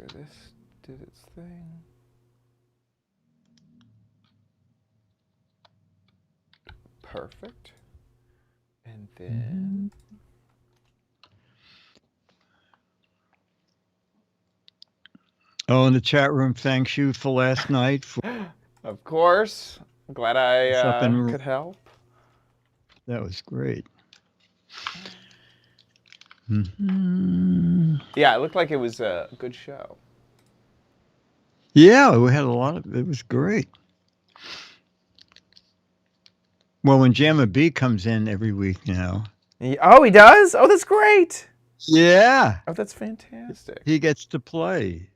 where this did its thing. Perfect. And then... Oh, in the chat room, thanks you for last night. Of course. Glad I could help. That was great. Yeah, it looked like it was a good show. Yeah, we had a lot of it. Was great. Well, when Jamma B comes in every week now. Oh, he does? Oh, that's great. Yeah. Oh, that's fantastic. He gets to play.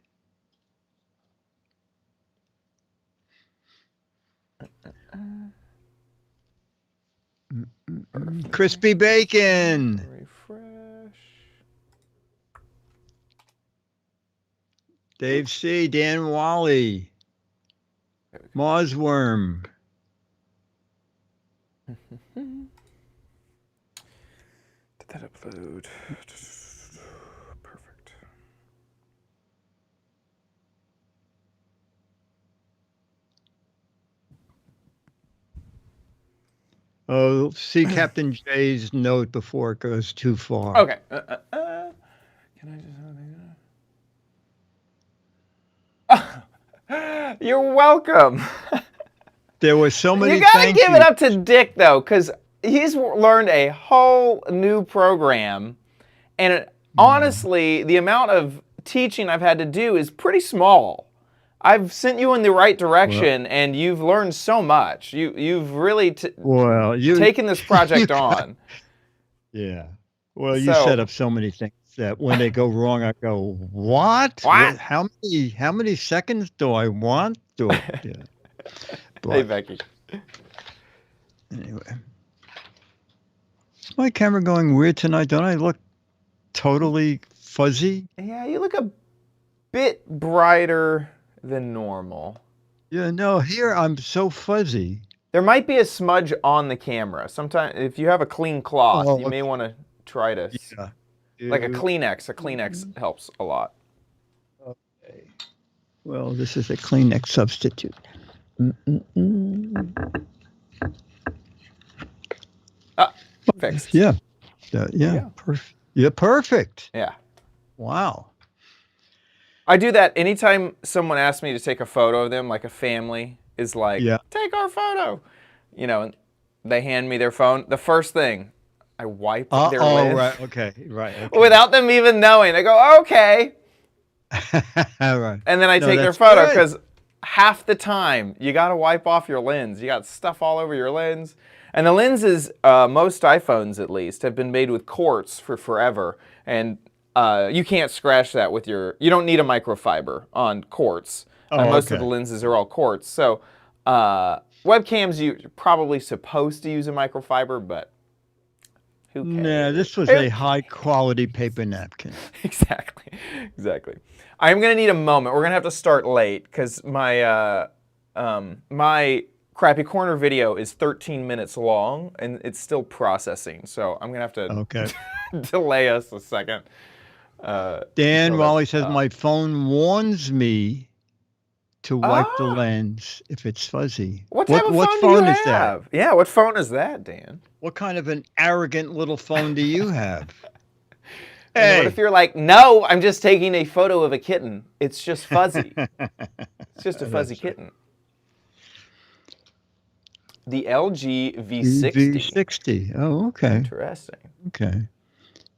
Crispy bacon. Refresh. Dave C. Dan Wally. Mosworm. Did that upload? Perfect. Oh, see Captain J's note before it goes too far. Okay. Can I just... You're welcome. There were so many. You gotta give it up to Dick though, because he's learned a whole new program, and honestly, the amount of teaching I've had to do is pretty small. I've sent you in the right direction, and you've learned so much. You've really taken this project on. Yeah. Well, you set up so many things that when they go wrong, I go, what? How many seconds do I want? Yeah. Hey, Becky. Anyway. Is my camera going weird tonight? Don't I look totally fuzzy? Yeah, you look a bit brighter than normal. Yeah, no, here I'm so fuzzy. There might be a smudge on the camera. Sometimes, if you have a clean cloth, you may want to try to... Yeah. Like a Kleenex. A Kleenex helps a lot. Okay. Well, this is a Kleenex substitute. Fixed. Yeah. Yeah. Perfect. Yeah, perfect. Yeah. Wow. I do that anytime someone asks me to take a photo of them, like a family is like, take our photo. You know, they hand me their phone. The first thing, I wipe their lid. Right. Okay. Right. Okay. Without them even knowing. They go, okay. Right. And then I take their photo because half the time you got to wipe off your lens. You got stuff all over your lens. And the lenses, most iPhones at least, have been made with quartz for forever. And you can't scratch that with your... You don't need a microfiber on quartz. Most of the lenses are all quartz. So webcams, you're probably supposed to use a microfiber, but who cares? No, this was a high-quality paper napkin. Exactly. I'm going to need a moment. We're going to have to start late because my my Crappy Corner video is 13 minutes long, and it's still processing. So I'm going to have to delay us a second. Dan Wally says, my phone warns me to wipe the lens if it's fuzzy. What type of phone do you have? Yeah, what phone is that, Dan? What kind of an arrogant little phone do you have? Hey. What if you're like, no, I'm just taking a photo of a kitten. It's just fuzzy. It's just a fuzzy kitten. The LG V60. V60. Oh, okay. Interesting. Okay.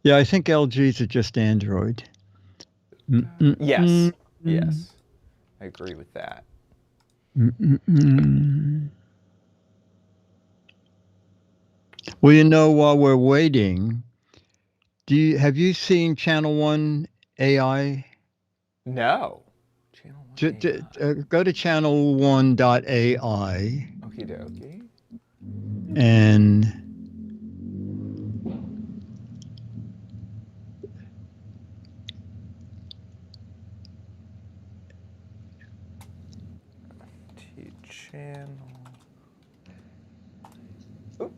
Yeah, I think LGs are just Android. Yes. Yes. I agree with that. Well, you know, while we're waiting, have you seen Channel 1 AI? No. Channel 1 AI. Go to channel1.ai. Okie dokie. And channel. Oop.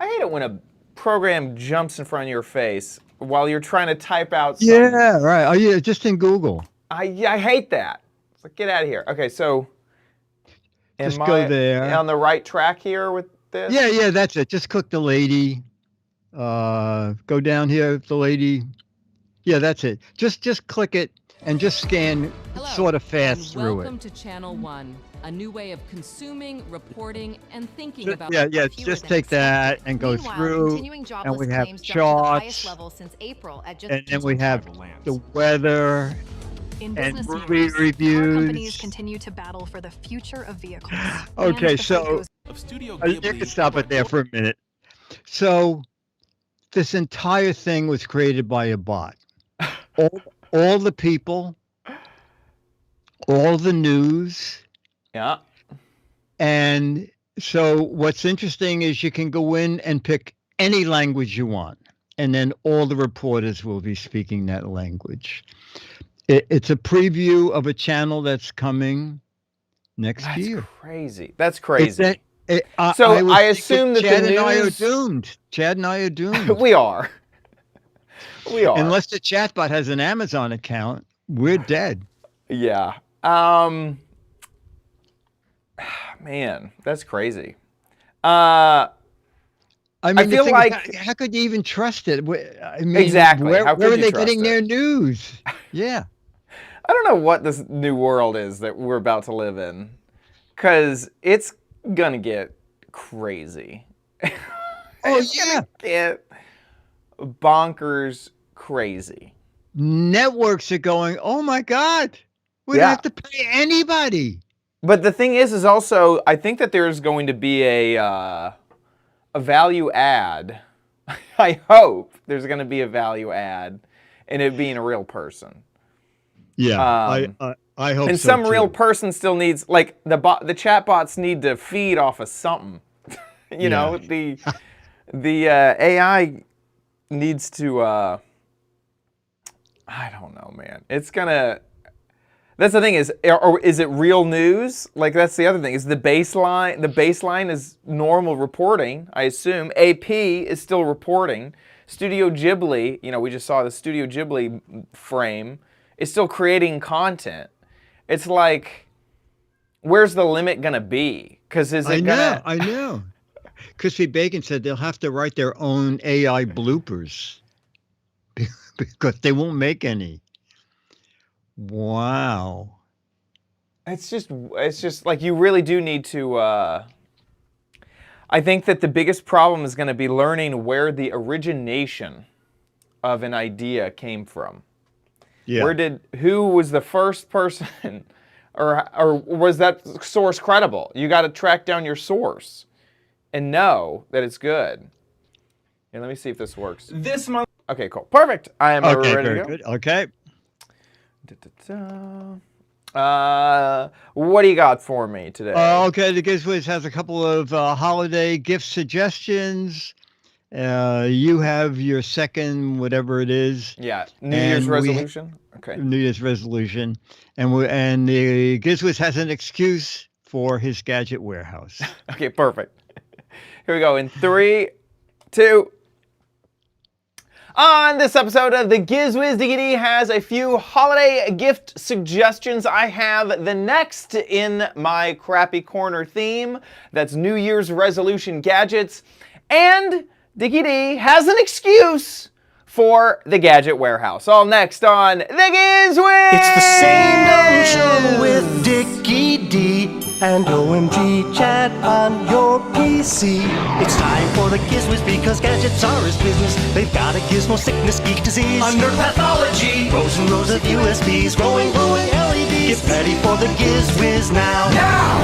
I hate it when a program jumps in front of your face while you're trying to type out something. Yeah, right. Oh, yeah, just in Google. I hate that. It's like, get out of here. Okay, so Just go there. On the right track here with this? Yeah, that's it. Just click the lady. Go down here, the lady. Yeah, that's it. Just click it and just scan sort of fast through it. Welcome to Channel 1, a new way of consuming, reporting, and thinking about. Yeah. Just take that and go through, and we have charts, and then we have the weather. And movie reviews. Companies continue to battle for the future of vehicles. Okay, so you can stop it there for a minute. So this entire thing was created by a bot. All the people, all the news. Yeah. And so what's interesting is you can go in and pick any language you want, and then all the reporters will be speaking that language. It's a preview of a channel that's coming next year. That's crazy. So I assume that Chad the news... and I are doomed. Chad and I are doomed. We are. Unless the chatbot has an Amazon account, we're dead. Yeah. Man, that's crazy. I mean, I feel like how could you even trust it? I mean, exactly. Where are they getting their news? Yeah. I don't know what this new world is that we're about to live in, because it's gonna get crazy. Gonna get bonkers crazy. Networks are going, oh my God, we don't have to pay anybody. But the thing is also, I think that there's going to be a value add. I hope there's going to be a value add in it being a real person. Yeah, I hope. And so some too. real person still needs, like the chat bots need to feed off of something. You know, the AI needs to. I don't know, man. It's gonna. That's the thing is it real news? Like that's the other thing. Is the baseline? The baseline is normal reporting. I assume AP is still reporting. Studio Ghibli, you know, we just saw the Studio Ghibli frame, is still creating content. It's like, where's the limit gonna be? Because I know. Crispy Bacon said they'll have to write their own AI bloopers because they won't make any. Wow. It's just like you really do need to. I think that the biggest problem is going to be learning where the origination of an idea came from. Yeah. Who was the first person, or was that source credible? You got to track down your source and know that it's good. And let me see if this works. This month. Okay, cool, perfect. I am ready to go. Good. Okay. What do you got for me today? Okay, the Giz Wiz has a couple of holiday gift suggestions. You have your second, whatever it is. Yeah, New Year's resolution. Okay. New Year's resolution, and the Giz Wiz has an excuse for his gadget warehouse. Okay, perfect. Here we go in 3, 2. On this episode of the Giz Wiz Diggity has a few holiday gift suggestions. I have the next in my crappy corner theme. That's New Year's resolution gadgets. And Diggity has an excuse for the Gadget Warehouse. All next on the Giz Wiz! It's the same show with Dickie D and OMG chat on your PC. It's time for the Giz Wiz because gadgets are his business. They've got a gizmo sickness, geek disease, under pathology, rows and rows of USBs, glowing LEDs. Get ready for the Giz Wiz now.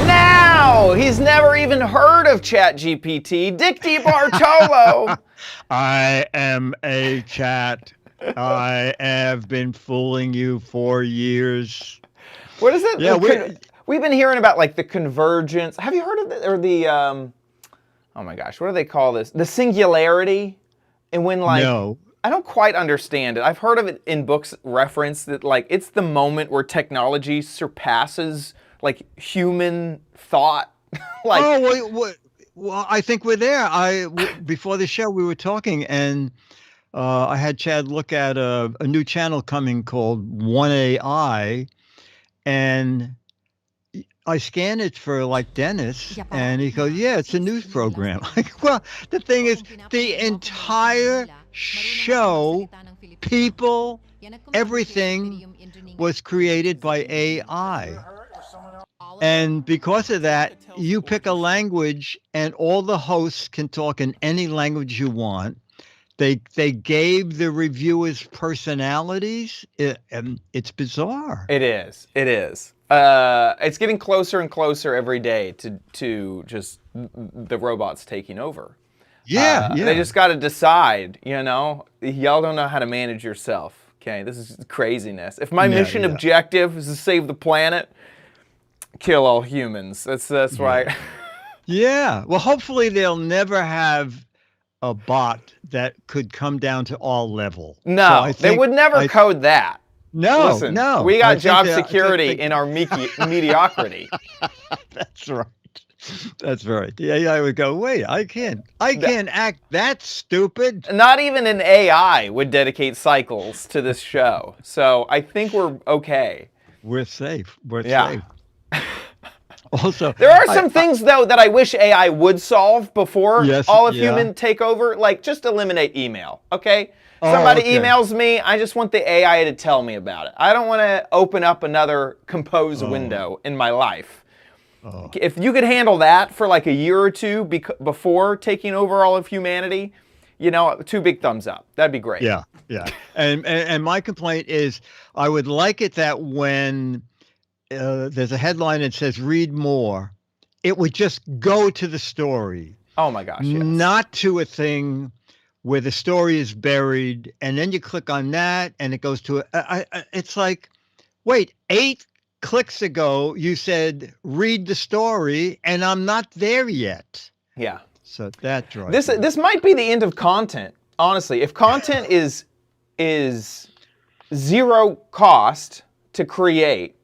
Now! He's never even heard of ChatGPT. Dick D. Bartolo. I am a chat. I have been fooling you for years. What is it? Yeah, we've been hearing about like the convergence. Have you heard of it? Or the oh my gosh, what do they call this? The singularity. And when like no. I don't quite understand it. I've heard of it in books referenced that like it's the moment where technology surpasses like human thought. Like Well, I think we're there. Before the show we were talking, and I had Chad look at a new channel coming called One AI, and I scanned it for like Dennis, and he goes, "Yeah, it's a news program." Like, well, the thing is, the entire show, people, everything was created by AI. And because of that, you pick a language, and all the hosts can talk in any language you want. They gave the reviewers personalities. It's bizarre. It is. It is. It's getting closer and closer every day to just the robots taking over. Yeah, yeah. They just got to decide, you know? Y'all don't know how to manage yourself, okay? This is craziness. If my mission objective is to save the planet, kill all humans. That's right. Yeah. Well, hopefully they'll never have a bot that could come down to our level. No, they would never code that. No, Listen, no. we got job security in our mediocrity. That's right. That's right. The AI would go, wait, I can't act that stupid. Not even an AI would dedicate cycles to this show. So I think we're okay. We're safe. We're safe. Also, there are some things though that I wish AI would solve before all of human take over. Like just eliminate email. Okay. Somebody emails me, I just want the AI to tell me about it. I don't want to open up another compose window in my life. If you could handle that for like a year or two before taking over all of humanity, you know, 2 big thumbs up. That'd be great. Yeah, yeah. And my complaint is I would like it that when there's a headline that says read more, it would just go to the story. Oh my gosh, yes. Not to a thing where the story is buried, and then you click on that, and it goes to it's like, wait, 8 clicks ago you said read the story, and I'm not there yet. Yeah. So that drives this might be the end of content. Honestly, if content is zero cost to create,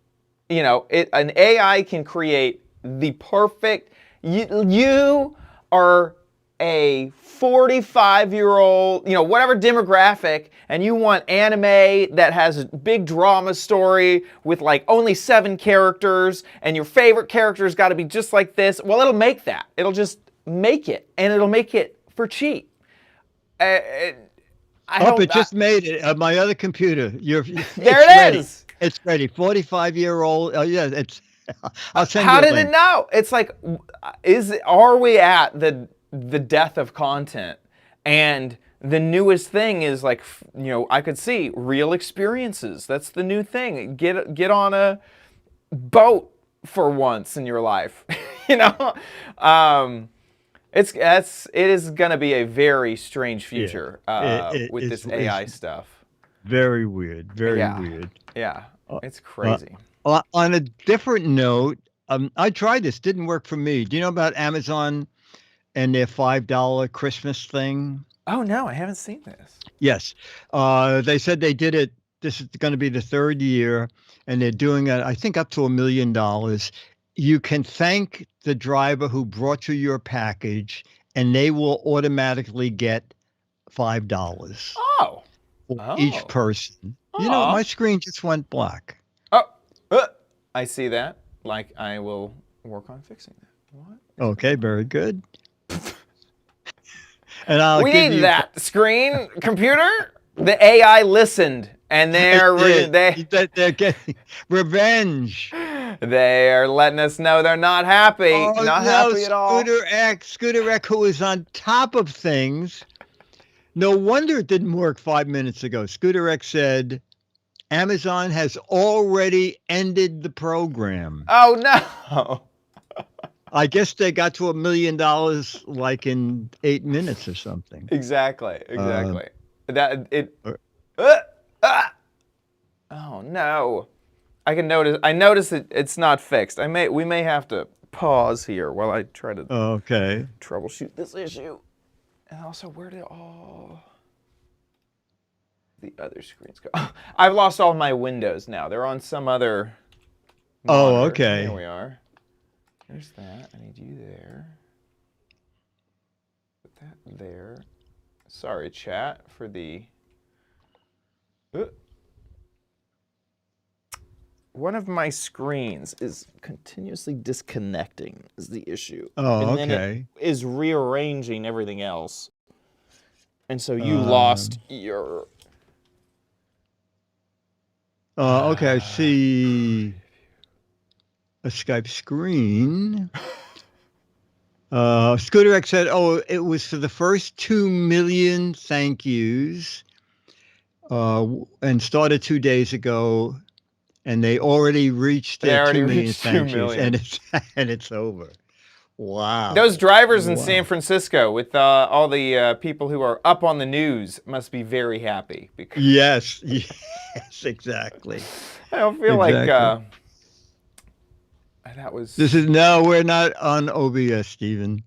you know, an AI can create the perfect. You are a 45-year-old, you know, whatever demographic, and you want anime that has a big drama story with like only 7 characters, and your favorite character's got to be just like this. Well, it'll make that. It'll just make it, and it'll make it for cheap. It just made it. My other computer. There it is. It's ready. 45-year-old. Oh yeah, it's. I'll send How you a did link. it know? It's like, are we at the death of content? And the newest thing is like, you know, I could see real experiences. That's the new thing. Get on a boat for once in your life. You know, it is gonna be a very strange future with this AI stuff. Very weird. Very weird. Yeah, it's crazy. On a different note, I tried this. Didn't work for me. Do you know about Amazon and their $5 Christmas thing? Oh no, I haven't seen this. Yes, they said they did it. This is going to be the 3rd year, and they're doing it. I think up to $1 million. You can thank the driver who brought you your package, and they will automatically get $5. Oh. For each person. You know, my screen just went black. I see that. Like, I will work on fixing that. What? Okay, very good. And we need that screen, computer. The AI listened, and they're getting revenge. They are letting us know they're not happy. Not happy at all. Scooter X, who is on top of things. No wonder it didn't work 5 minutes ago. Scooter X said, Amazon has already ended the program. Oh, no. I guess they got to $1 million like in 8 minutes or something. Exactly. Oh, no. I notice it's not fixed. We may have to pause here while I try to troubleshoot this issue. And also, where did all the other screens go? I've lost all my windows now. They're on some other monitor. Oh, okay. Here we are. There's that. I need you there. Put that there. Sorry, chat, for the... One of my screens is continuously disconnecting is the issue. Oh, and then okay. it is rearranging everything else. And so you lost your... Okay, I see a Skype screen. Scooter X said, "Oh, it was for the first 2 million thank yous, and started 2 days ago, and they already reached their 2 million thank yous, and it's over." Wow. Those drivers in San Francisco with all the people who are up on the news must be very happy. Because yes, exactly. I don't feel like that was... No, we're not on OBS, Stephen.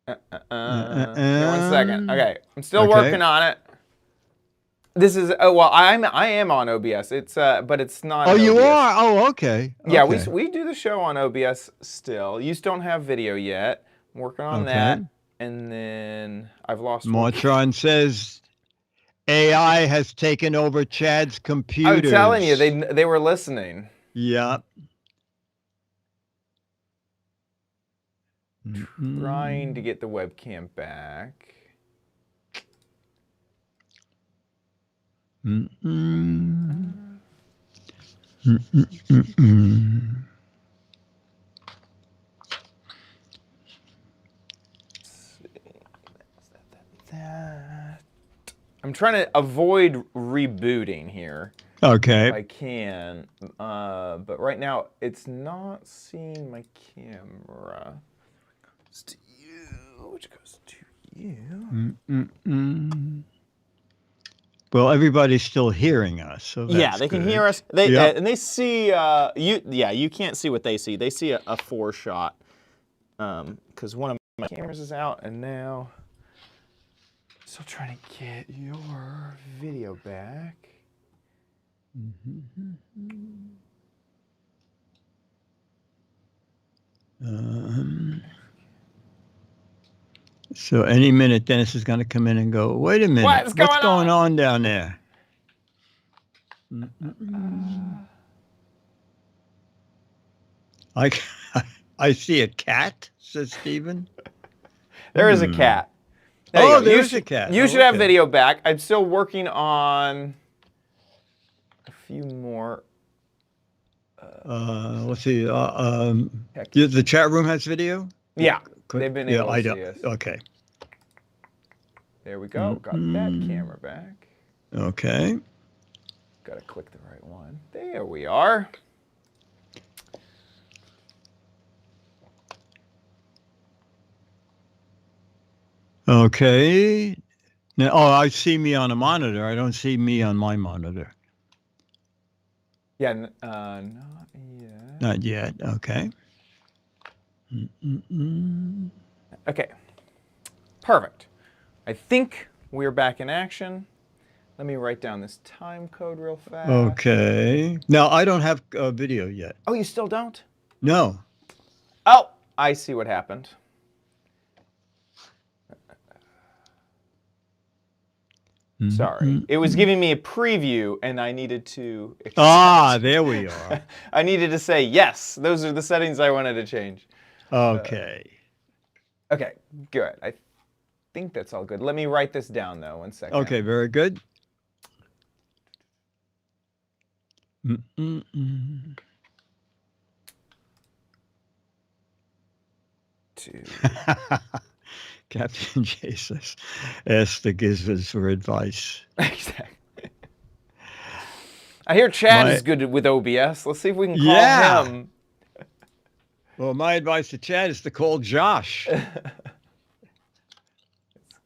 Here, 1 second. Okay, I'm still working on it. This is well, I am on OBS. It's but it's not. Oh, you OBS. are. Oh, okay. Yeah, okay. we do the show on OBS still. You don't have video yet. I'm working on that, and then I've lost. Mortron says AI has taken over Chad's computers. I'm telling you, they were listening. Yeah. Trying to get the webcam back. That. I'm trying to avoid rebooting here. Okay. If I can, but right now it's not seeing my camera. Which goes to you. Which goes to you. Well, everybody's still hearing us, so that's yeah, they can hear us. They and they see you. Yeah, you can't see what they see. They see a 4 shot because one of my cameras is out, and now still trying to get your video back. So any minute, Dennis is going to come in and go, "Wait a minute, what's going on down there?" I see a cat, says Stephen. There is a cat. There's a cat. You should have video back. I'm still working on a few more. Let's see. The chat room has video? Yeah. They've been able to see us. Okay. There we go. Got that camera back. Okay. Got to click the right one. There we are. Okay. Now, I see me on a monitor. I don't see me on my monitor. Yeah, not yet. Not yet. Okay. Okay. Perfect. I think we're back in action. Let me write down this time code real fast. Okay. Now, I don't have video yet. Oh, you still don't? No. Oh, I see what happened. Sorry. It was giving me a preview, and I needed to... there we are. I needed to say, yes, those are the settings I wanted to change. Okay. Okay, good. I think that's all good. Let me write this down, though. 1 second. Okay, very good. Two. Captain Jesus asked the Giz Wiz for advice. Exactly. I hear Chad is good with OBS. Let's see if we can call him. Well, my advice to Chad is to call Josh. Let's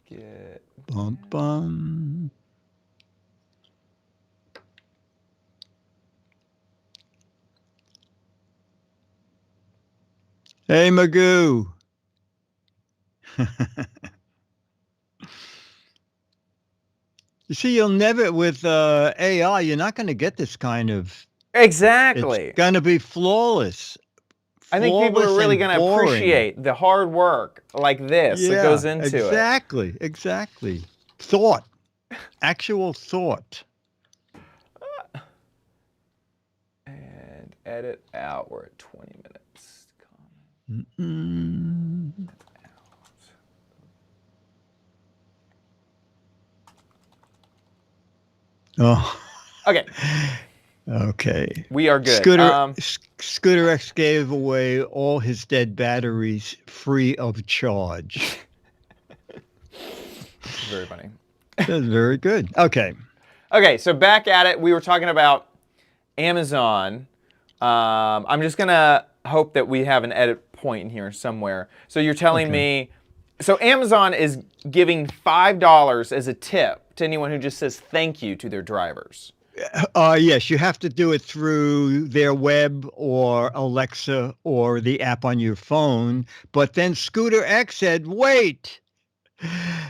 get... Bum, bum. Hey, Magoo. You see, you'll never, with AI, you're not going to get this kind of... Exactly. It's going to be flawless I think people are flawless really and going to boring. appreciate the hard work like this that goes into it. Exactly. Thought. Actual thought. And edit out. We're at 20 minutes. Oh, Okay. okay. We are good. Scooter X gave away all his dead batteries free of charge. Very funny. That's very good. Okay. Okay, so back at it. We were talking about Amazon. I'm just going to hope that we have an edit point in here somewhere. So you're telling me, so Amazon is giving $5 as a tip to anyone who just says thank you to their drivers. Yes, you have to do it through their web or Alexa or the app on your phone. But then Scooter X said, wait,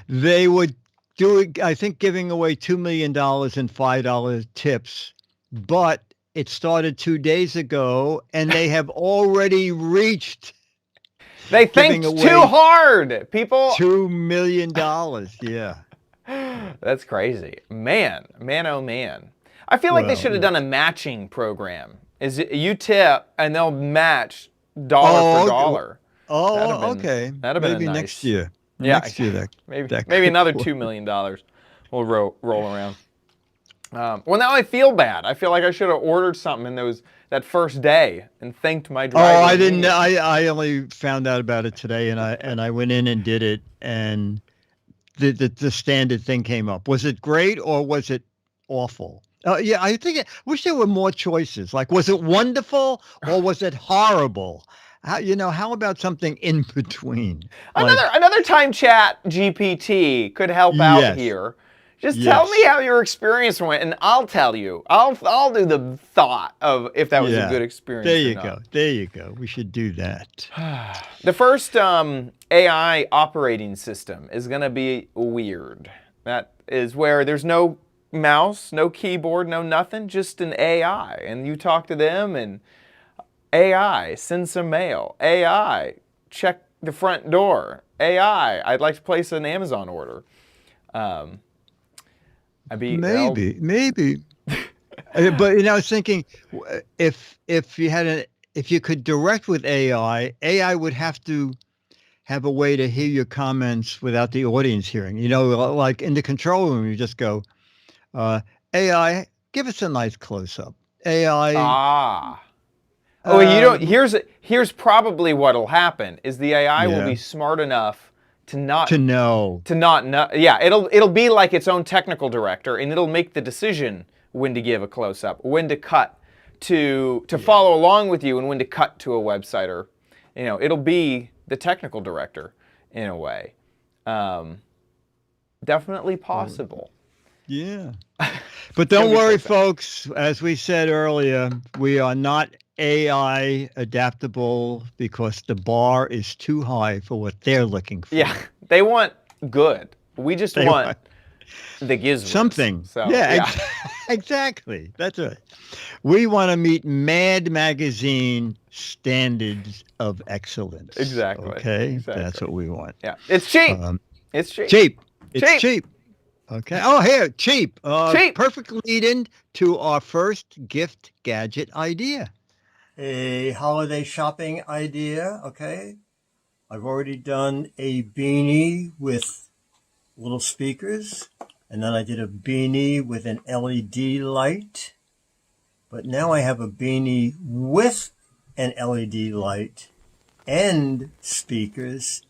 they would do it, I think, giving away $2 million in $5 tips. But it started 2 days ago, and they have already reached. They think too hard, people. $2 million, yeah. That's crazy. Man, oh man. I feel like they should have done a matching program. Is it, you tip and they'll match dollar for dollar. Oh, okay. That'd have been maybe nice. next year. Yeah, Next year maybe another $2 million will roll around. Well, now I feel bad. I feel like I should have ordered something in that first day and thanked my driver. Oh, I didn't. I only found out about it today, and I went in and did it, and the standard thing came up. Was it great or was it awful? Yeah, I wish there were more choices. Like, was it wonderful or was it horrible? How about something in between? Another time chat GPT could help out here. Just tell me how your experience went, and I'll tell you. I'll do the thought of if that was a good experience. There you go. We should do that. The first AI operating system is going to be weird. That is where there's no mouse, no keyboard, no nothing, just an AI. And you talk to them, and AI, send some mail. AI, check the front door. AI, I'd like to place an Amazon order. Maybe. But I was thinking, if you could direct with AI would have to have a way to hear your comments without the audience hearing. Like in the control room, you just go, AI, give us a nice close up. AI. Here's probably what'll happen is the AI will be smart enough to not know. Yeah, it'll be like its own technical director, and it'll make the decision when to give a close up, when to cut to follow along with you, and when to cut to a website, or it'll be the technical director in a way. Definitely possible. Yeah. But don't worry, folks. As we said earlier, we are not AI adaptable because the bar is too high for what they're looking for. Yeah, they want good. We just want the Giz Wiz. Something. So, exactly. That's right. We want to meet Mad Magazine standards of excellence. Exactly. Okay, exactly. That's what we want. Yeah, it's cheap. It's cheap. It's cheap. Okay. Oh, here, cheap. Cheap. Perfect lead-in to our first gift gadget idea. A holiday shopping idea, okay? I've already done a beanie with little speakers, and then I did a beanie with an LED light. But now I have a beanie with an LED light and speakers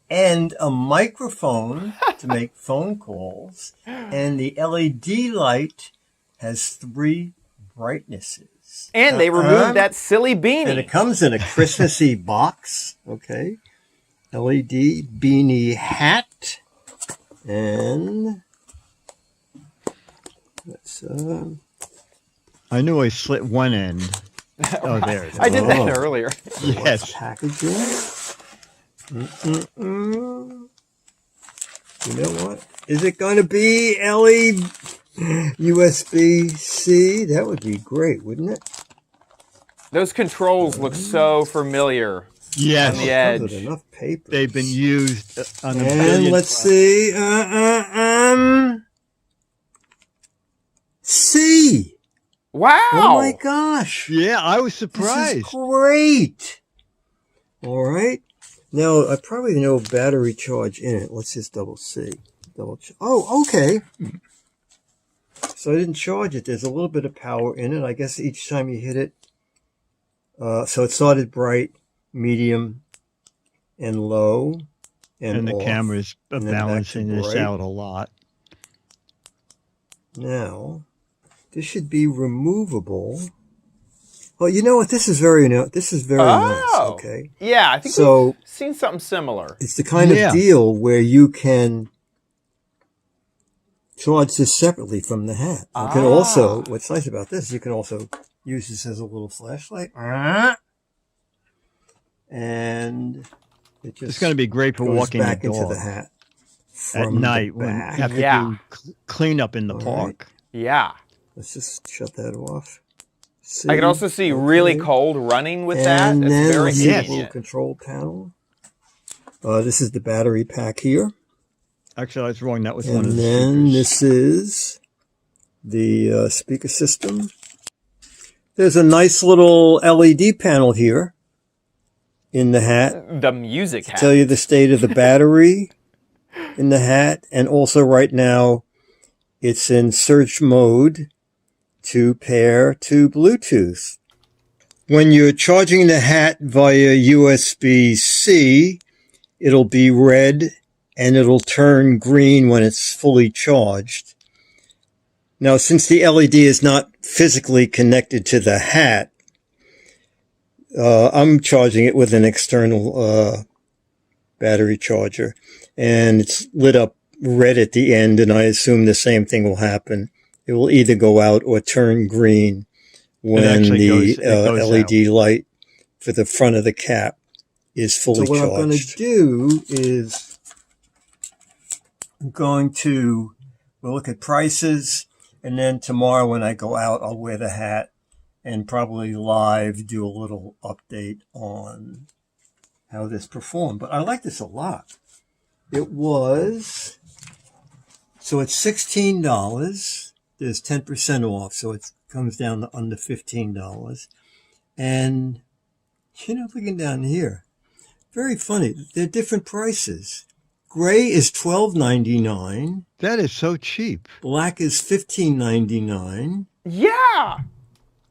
and a microphone to make phone calls. And the LED light has 3 brightnesses. And they removed that silly beanie. And it comes in a Christmassy box. Okay. LED beanie hat. And let's I knew I slit one end. Oh, there it is. I did that earlier. Yes. Packaging. You know what? Is it going to be LED USB-C? That would be great, wouldn't it? Those controls look so familiar Yes, on the Comes with edge. enough paper. they've been used on a And billion let's products. see. C. Wow. Oh my gosh. Yeah, I was This surprised. is great. All right. Now, I probably know battery charge in it. Let's just double see. Oh, okay. So I didn't charge it. There's a little bit of power in it. I guess each time you hit it. So it started bright, medium, and low, And the off. camera's and then back to balancing this bright. out a lot. Now, this should be removable. Well, you know what? This is very nice. Oh. Okay. Yeah, I think So- we've seen something similar. It's the kind Yeah. of deal where you can charge this separately from the hat. You can also, what's nice about this, you can also use this as a little flashlight. And it just It's going to be great for goes walking back the into dog the hat at from the night when you back. have to Yeah. do cleanup in the All park. Yeah. Let's just shut that off. I can also see really Okay. cold running with that. And It's then very let's see the Yes. little convenient. control panel. This is the battery pack here. Actually, I was wrong. That was one of And the then speakers. this is the speaker system. There's a nice little LED panel here in the hat. The music hat. Tell you the state of the battery in the hat. And also right now it's in search mode to pair to Bluetooth. When you're charging the hat via USB-C, it'll be red and it'll turn green when it's fully charged. Now, since the LED is not physically connected to the hat, I'm charging it with an external battery charger, and it's lit up red at the end, and I assume the same thing will happen. It will either go out or turn green when actually the goes LED light for the front of the cap is fully charged. So what I'm going to do is I'm going to we'll look at prices, and then tomorrow when I go out, I'll wear the hat and probably live do a little update on how this performed. But I like this a lot. It was, so it's $16. There's 10% off, so it comes down to under $15. And, you know, looking down here, very funny. They're different prices. Gray is $12.99. That is so cheap. Black is $15.99. Yeah.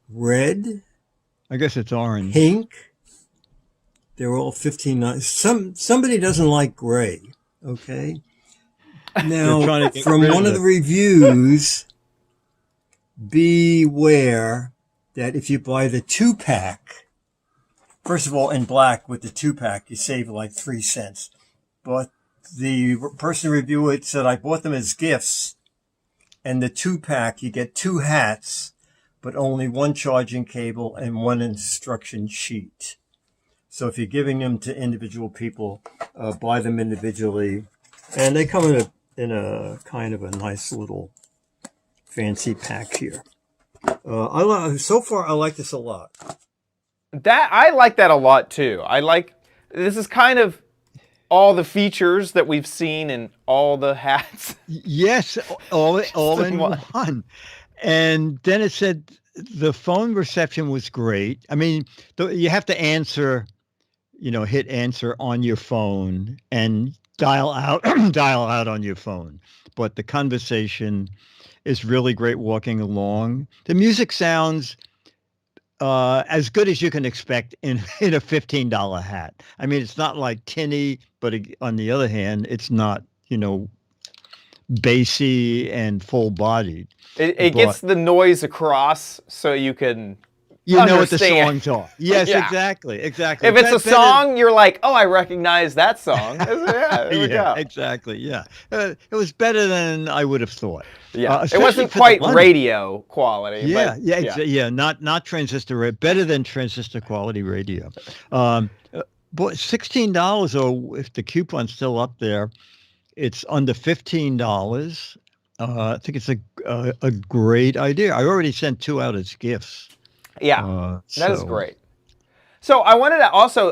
Red, I guess it's orange. pink, they're all $15.99. Somebody doesn't like gray, okay? Now, trying to get from rid one of of the it. reviews, beware that if you buy the 2-pack, first of all, in black with the 2-pack, you save like 3 cents. But the person reviewing it said, I bought them as gifts, and the 2-pack, you get 2 hats, but only 1 charging cable and 1 instruction sheet. So if you're giving them to individual people, buy them individually. And they come in a kind of a nice little fancy pack here. So far, I like this a lot. I like that a lot too. This is kind of all the features that we've seen in all the hats. Yes, all in one. one. And then it said the phone reception was great. I mean, you have to answer, hit answer on your phone and dial out on your phone. But the conversation is really great walking along. The music sounds as good as you can expect in a $15 hat. I mean, it's not like tinny, but on the other hand, it's not, bassy and full bodied. It gets the noise across so you can know what the understand. songs are. Yes, Yeah. exactly. If it's a song, you're like, oh, I recognize that song. Yeah, there we go. Exactly. Yeah, it was better than I would have thought. Yeah, it especially wasn't for the quite money. radio quality. Yeah, but not transistor, better than transistor quality radio. But $16, or if the coupon's still up there, it's under $15. I think it's a great idea. I already sent 2 out as gifts. Yeah, that is So- great. So I wanted to also,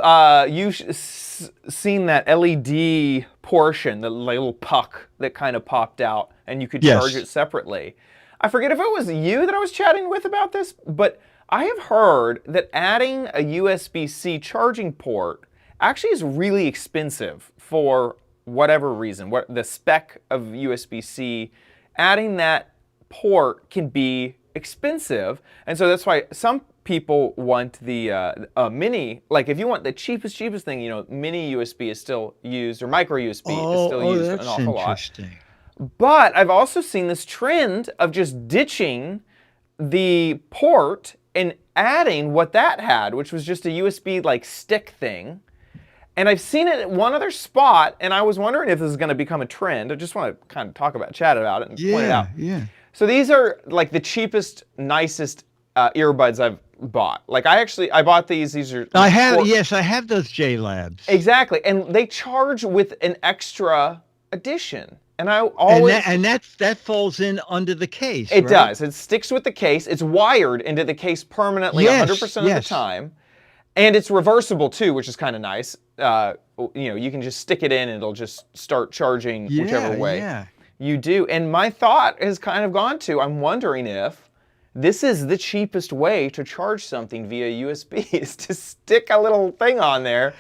seen that LED portion, the little puck that kind of popped out, and you could Yes. charge it separately. I forget if it was you that I was chatting with about this, but I have heard that adding a USB-C charging port actually is really expensive for whatever reason. What the spec of USB-C, adding that port can be expensive, and so that's why some people want the mini. Like if you want the cheapest thing, you know, mini USB is still used, or micro USB is still used an that's awful lot. interesting. But I've also seen this trend of just ditching the port and adding what that had, which was just a USB like stick thing. And I've seen it at one other spot, and I was wondering if this is going to become a trend. I just want to kind of chat about it and point it out. Yeah. So these are like the cheapest, nicest earbuds I've bought. Like I bought these. These are I have those J Labs. Exactly, and they charge with an extra addition. And I always that falls in under the case. It right? does. It sticks with the case. It's wired into the case permanently 100% of the time. And it's reversible too, which is kind of nice. You know, you can just stick it in and it'll just start charging whichever way you do. And my thought has kind of gone to, I'm wondering if this is the cheapest way to charge something via USB, is to stick a little thing on there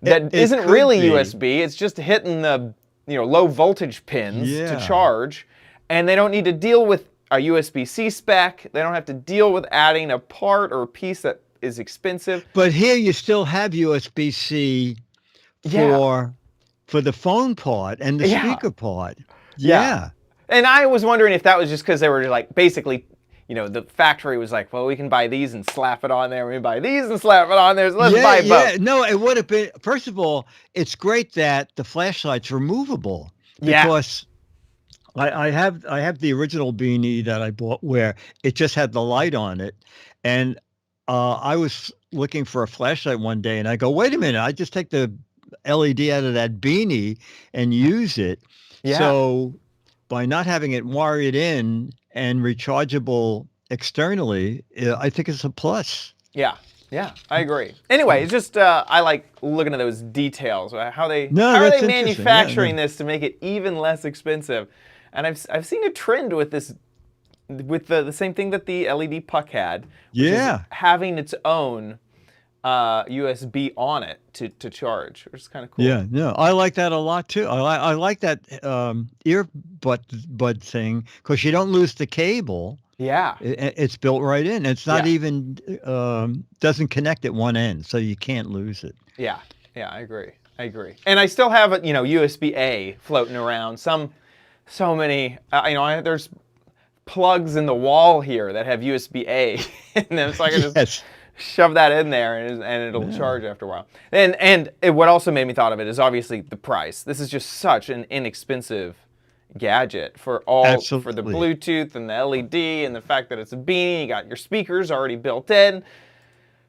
that isn't really USB. It's just hitting the low voltage pins to charge, and they don't need to deal with a USB-C spec. They don't have to deal with adding a part or a piece that is expensive. But here you still have USB-C for the phone part and the speaker part. Yeah. And I was wondering if that was just because they were like basically, the factory was like, well, we can buy these and slap it on there. We can buy these and slap it on there. So let's buy both. Yeah, no, it would have been. First of all, it's great that the flashlight's removable because I have the original beanie that I bought where it just had the light on it, and I was looking for a flashlight one day, and I go, wait a minute, I just take the LED out of that beanie and use it. Yeah. So by not having it wired in and rechargeable externally, I think it's a plus. Yeah, I agree. Anyway, it's just I like looking at those details. How are they manufacturing this to make it even less expensive? And I've seen a trend with this, with the same thing that the LED puck had, which is having its own USB on it to charge, which is kind of cool. Yeah, no, I like that a lot too. I like that earbud thing because you don't lose the cable. Yeah, it's built right in. It's not even doesn't connect at one end, so you can't lose it. Yeah, I agree. And I still have USB-A floating around. So many. There's plugs in the wall here that have USB-A, and then it's like I just shove that in there and it'll charge after a while. And what also made me thought of it is obviously the price. This is just such an inexpensive gadget for the Bluetooth and the LED and the fact that it's a beanie. You got your speakers already built in.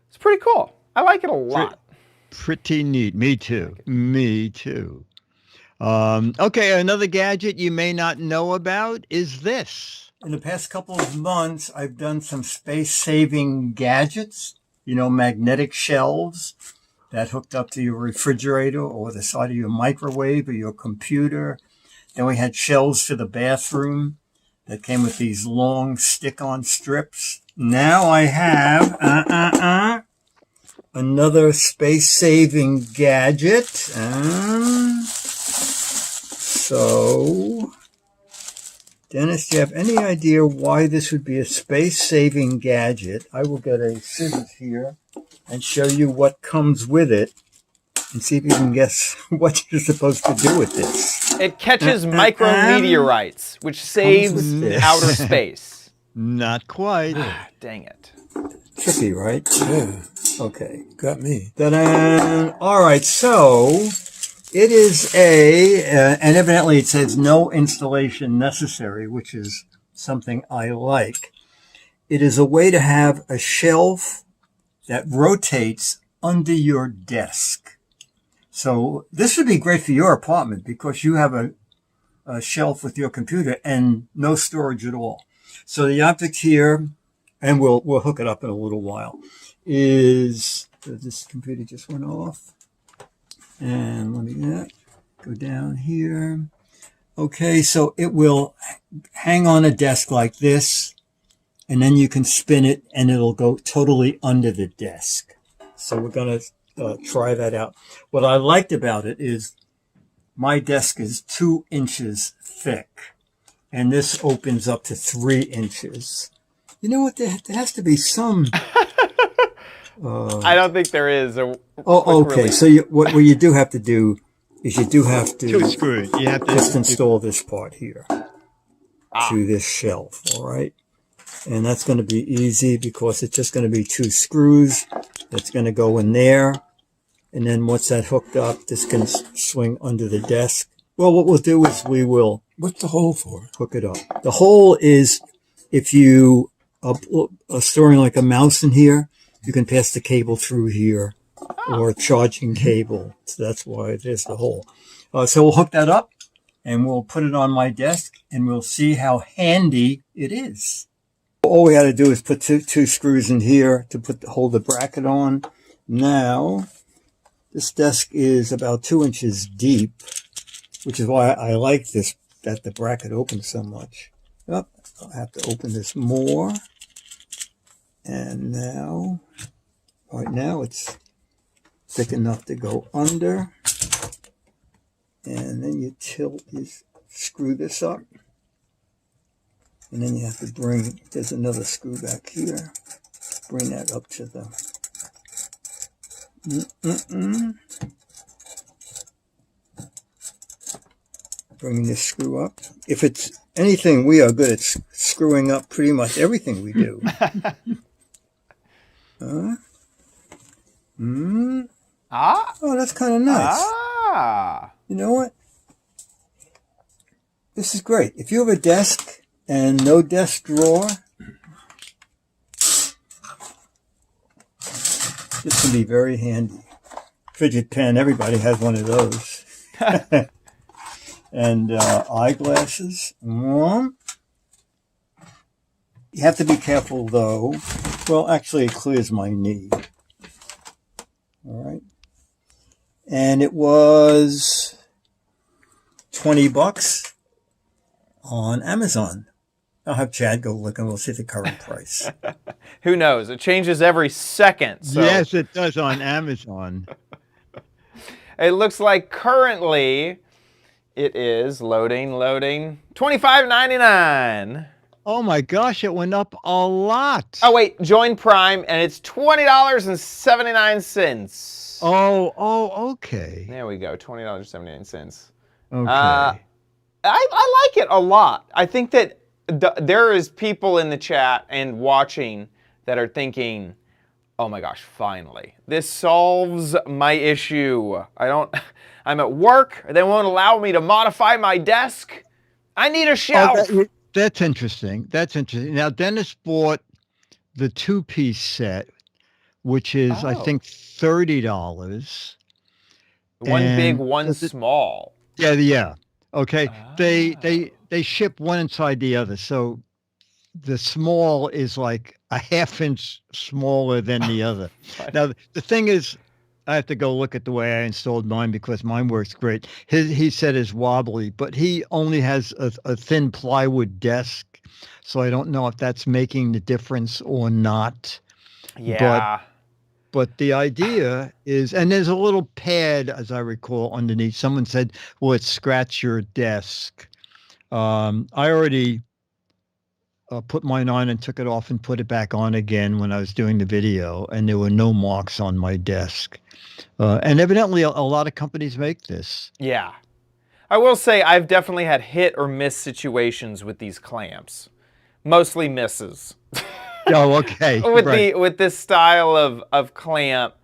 It's pretty cool. I like it a lot. Pretty neat. Me too. Okay, another gadget you may not know about is this. In the past couple of months, I've done some space-saving gadgets, magnetic shelves that hooked up to your refrigerator or the side of your microwave or your computer. Then we had shelves for the bathroom that came with these long stick-on strips. Now I have another space-saving gadget. So, Dennis, do you have any idea why this would be a space-saving gadget? I will get a scissors here and show you what comes with it and see if you can guess what you're supposed to do with this. It catches micrometeorites, which saves outer space. Not quite. Dang it. Tricky, right? Yeah. Okay. Got me. Ta-da! All right, so it is and evidently it says no installation necessary, which is something I like. It is a way to have a shelf that rotates under your desk. So this would be great for your apartment because you have a shelf with your computer and no storage at all. So the object here and we'll hook it up in a little while, is this computer just went off. And let me go down here. Okay, so it will hang on a desk like this, and then you can spin it and it'll go totally under the desk. So we're going to try that out. What I liked about it is my desk is 2 inches thick, and this opens up to 3 inches. You know what? There has to be some... I don't think there is. Okay. Release. So what you do have to do is you do have to 2 screws. You have to just install this part here to this shelf. All right. And that's going to be easy because it's just going to be 2 screws that's going to go in there. And then once that hooked up, this can swing under the desk. Well, what we'll do is we will... What's the hole for? Hook it up. The hole is if you are storing like a mouse in here, you can pass the cable through here or a charging cable. So that's why there's the hole. So we'll hook that up and we'll put it on my desk and we'll see how handy it is. All we had to do is put two screws in here to hold the bracket on. Now, this desk is about 2 inches deep, which is why I like this, that the bracket opens so much. Yep, I'll have to open this more. And now, right now it's thick enough to go under. And then you screw this up. And then you have to there's another screw back here. Bring that up to the... Bring this screw up. If it's anything, we are good at screwing up pretty much everything we do. Oh, that's kind of nice. You know what? This is great. If you have a desk and no desk drawer, this can be very handy. Fidget pen, everybody has one of those. And eyeglasses. You have to be careful, though. Well, actually, it clears my knee. All right. And it was $20 on Amazon. I'll have Chad go look and we'll see the current price. Who knows? It changes every second. So. Yes, it does on Amazon. It looks like currently it is loading. $25.99. Oh my gosh, it went up a lot. Oh wait, join Prime and it's $20.79. Oh, okay. There we go, $20.79. Okay. I like it a lot. I think that there is people in the chat and watching that are thinking, oh my gosh, finally. This solves my issue. I'm at work. They won't allow me to modify my desk. I need a shelf. That's interesting. That's interesting. Now, Dennis bought the 2-piece set, which is, I think, $30. One big, one small. Yeah. Okay. They ship one inside the other. So the small is like a ½ inch smaller than the other. Now, the thing is, I have to go look at the way I installed mine because mine works great. He said is wobbly, but he only has a thin plywood desk. So I don't know if that's making the difference or not. Yeah. But the idea is, and there's a little pad, as I recall, underneath. Someone said, well, it scratch your desk. I already put mine on and took it off and put it back on again when I was doing the video, and there were no marks on my desk. And evidently, a lot of companies make this. Yeah. I will say I've definitely had hit or miss situations with these clamps. Mostly misses. Oh, okay. With this style of clamp,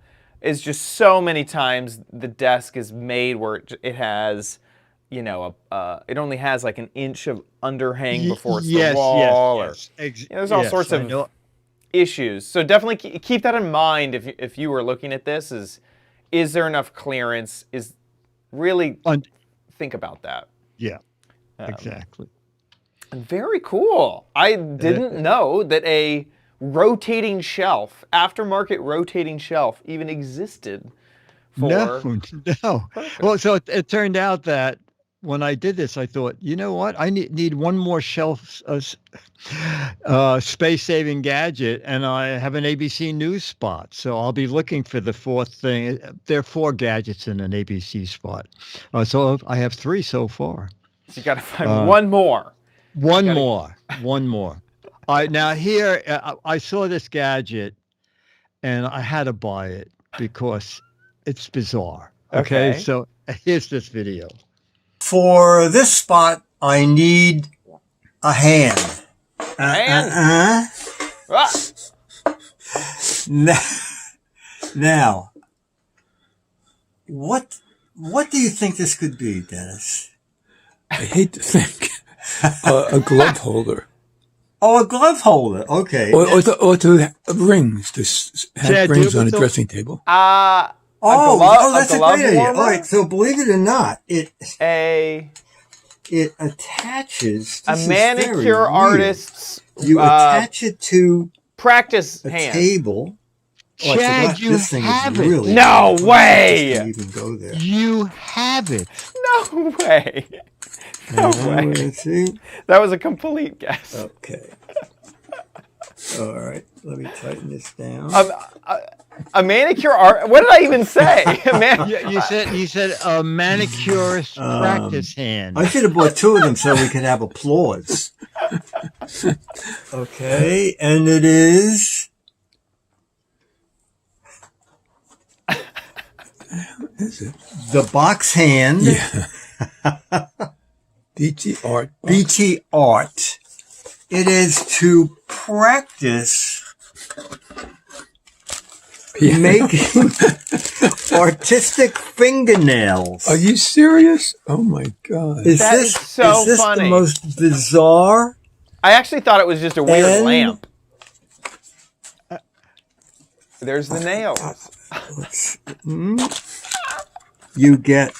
is just so many times the desk is made where it has, you know, it only has like an inch of underhang before it's the wall. Yes. There's all sorts of issues. So definitely keep that in mind if you were looking at this. Is there enough clearance? Think about that. Yeah, exactly. Very cool. I didn't know that a rotating shelf, aftermarket rotating shelf, even existed for. No. Well, so it turned out that when I did this, I thought, you know what? I need one more shelf space-saving gadget, and I have an ABC News spot. So I'll be looking for the fourth thing. There are 4 gadgets in an ABC spot. So I have 3 so far. So you got to find one more. One more. Now here, I saw this gadget, and I had to buy it because it's bizarre. Okay. So here's this video. For this spot, I need a hand. Now, what do you think this could be, Dennis? I hate to think. A glove holder. Oh, a glove holder. Okay. Or to rings. To have rings on a dressing table. That's a great idea. All right, so believe it or not, it attaches. A manicure artist's. You attach it to practice a hand. Table. Chad, you have it. Really no way. Even go there. You have it. No way. No way. See? That was a complete guess. Okay. All right. Let me tighten this down. A manicure art. What did I even say? You said a manicurist practice hand. I should have bought 2 of them so we could have applause. Okay, and it is. Is it? The box hand. Yeah. BT Art. BT Art. It is to practice making artistic fingernails. Are you serious? Oh my God. Is That this is so funny. the most bizarre? I actually thought it was just a weird lamp. There's the nails. You get.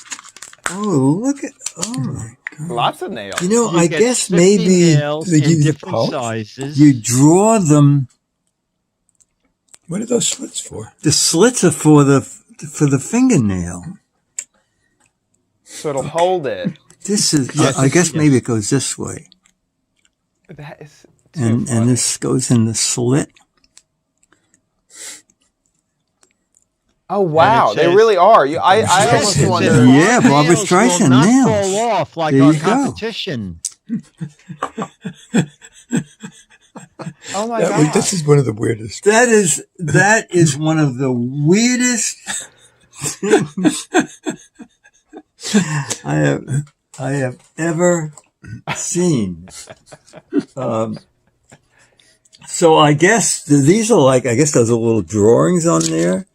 Oh, look at. Oh my God. Lots of nails. You know, You I get guess 50 maybe nails they give in you different polish? sizes. you draw them. What are those slits for? The slits are for the fingernail. So it'll hold it. This is. I guess maybe it goes this way, That is and this goes in the slit. Oh wow, And it they says- really are. I almost It wonder. says, Yeah, "Our Barbra nails Streisand will not nails." fall off like There our you go. competition. Oh my That, god, this is one of the weirdest. That is one of the weirdest things I have ever seen. So I guess these are like, I guess those are little drawings on there.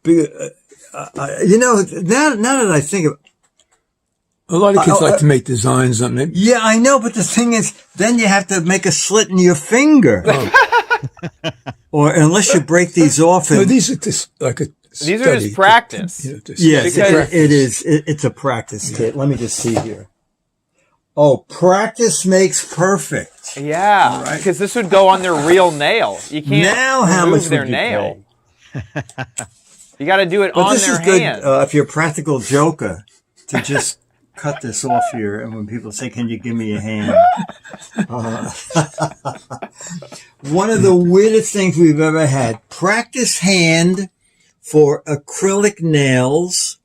You know, now that I think of, A lot of kids like to make designs on it. yeah, I know, but the thing is, then you have to make a slit in your finger, or unless you break these off. No, And, these are just like a. these are just practice. yes, because- it is. It's a practice kit. Let me just see here. Oh, practice makes perfect. Yeah, because this would go on their real nail. You can't Now, how remove much their would you nail. pay? You got to do it But on this their is good hand. if you're a practical joker to just cut this off here, and when people say, "Can you give me a hand?" One of the weirdest things we've ever had: practice hand for acrylic nails.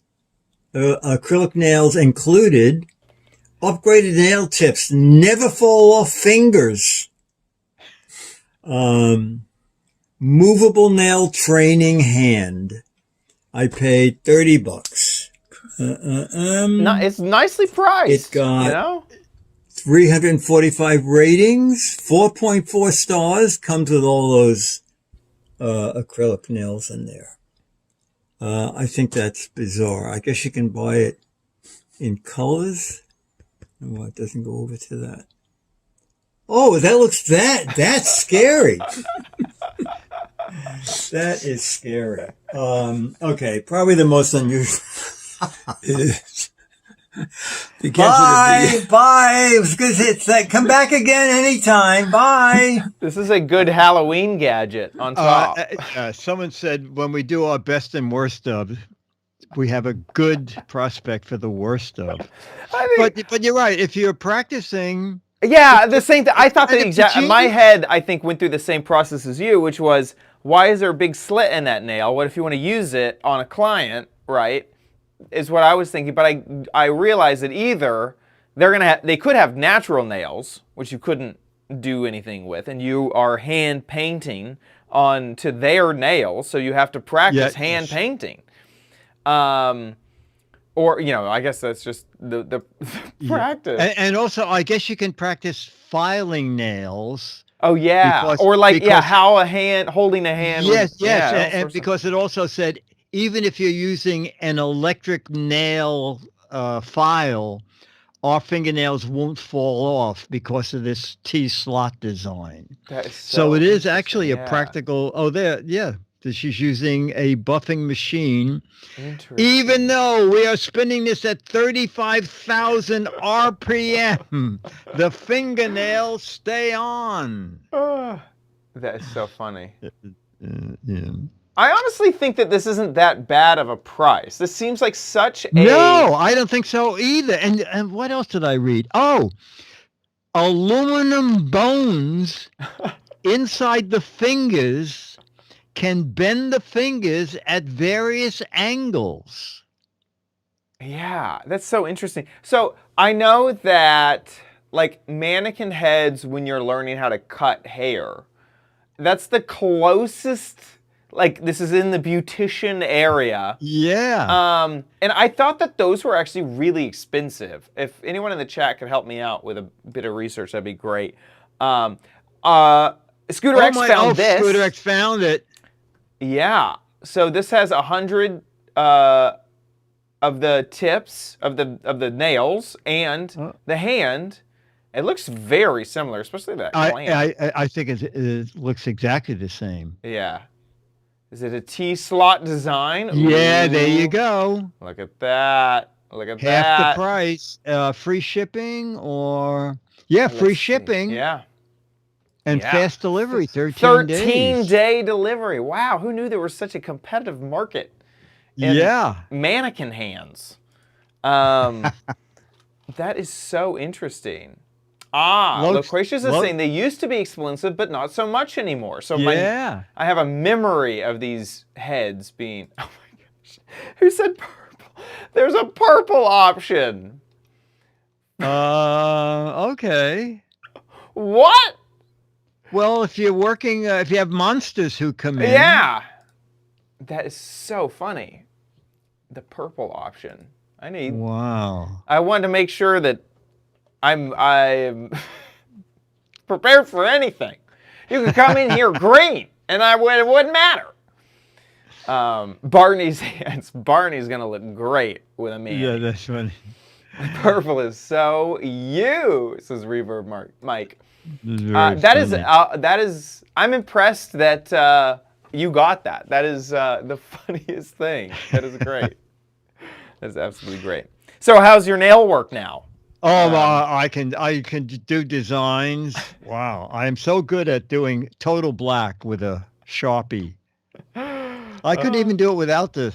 Acrylic nails included. Upgraded nail tips never fall off fingers. Movable nail training hand. I paid $30. It's nicely priced. It got- you know. 345 ratings, 4.4 stars. Comes with all those acrylic nails in there. I think that's bizarre. I guess you can buy it in colors. Oh, it doesn't go over to that. Oh, that's scary. That is scary. Okay, probably the most unusual. It is. The gadget Bye. of Bye. It was good. It's come back again anytime. Bye. This is a good Halloween gadget on top. Someone said when we do our best and worst of, we have a good prospect for the worst of. But you're right. If you're practicing, Yeah, the same thing. I thought kind the of exact. genius. My head, I think, went through the same process as you, which was, why is there a big slit in that nail? What if you want to use it on a client, right? Is what I was thinking. But I realized that either they could have natural nails, which you couldn't do anything with, and you are hand painting onto their nails, so you have to practice hand painting. Or, I guess that's just the practice. And also, I guess you can practice filing nails. Oh, yeah. Because- or because- how a hand, holding a hand. Yes, all and sorts of- because it also said, even if you're using an electric nail file, our fingernails won't fall off because of this T-slot design. That is So it is actually a yeah. practical, she's using a buffing machine. Interesting. Even though we are spinning this at 35,000 RPM, the fingernails stay on. That is so funny. Yeah. I honestly think that this isn't that bad of a price. This seems like such a... No, I don't think so either. And what else did I read? Oh, aluminum bones inside the fingers can bend the fingers at various angles. Yeah, that's so interesting. So I know that, like, mannequin heads, when you're learning how to cut hair, that's the closest... Like, this is in the beautician area. Yeah. And I thought that those were actually really expensive. If anyone in the chat could help me out with a bit of research, that'd be great. Scooter X found this. Scooter X found it. Yeah. So this has 100 of the tips of the nails and the hand. It looks very similar, especially that clamp. I think it looks exactly the same. Yeah. Is it a T-slot design? Yeah, Ooh. there you go. Look at that. Look at Half that. the price. Free shipping or... Yeah, free shipping. Yeah. And Yeah. fast delivery, 13 days. 13-day delivery. Wow, who knew there was such a competitive market in mannequin hands? That is so interesting. Loquacious is saying they used to be expensive, but not so much anymore. So I have a memory of these heads being... Oh my gosh. Who said purple? There's a purple option. Okay. What? Well, if you're working, if you have monsters who come in. Yeah. That is so funny. The purple option. Wow. I wanted to make sure that I'm prepared for anything. You could come in here green, and it wouldn't matter. Barney's gonna look great with a man. Yeah, that's funny. Purple is so you, says Reverb Mike. That is. I'm impressed that you got that. That is the funniest thing. That is great. That's absolutely great. So, how's your nail work now? Oh, I can do designs. Wow, I am so good at doing total black with a Sharpie. I couldn't even do it without the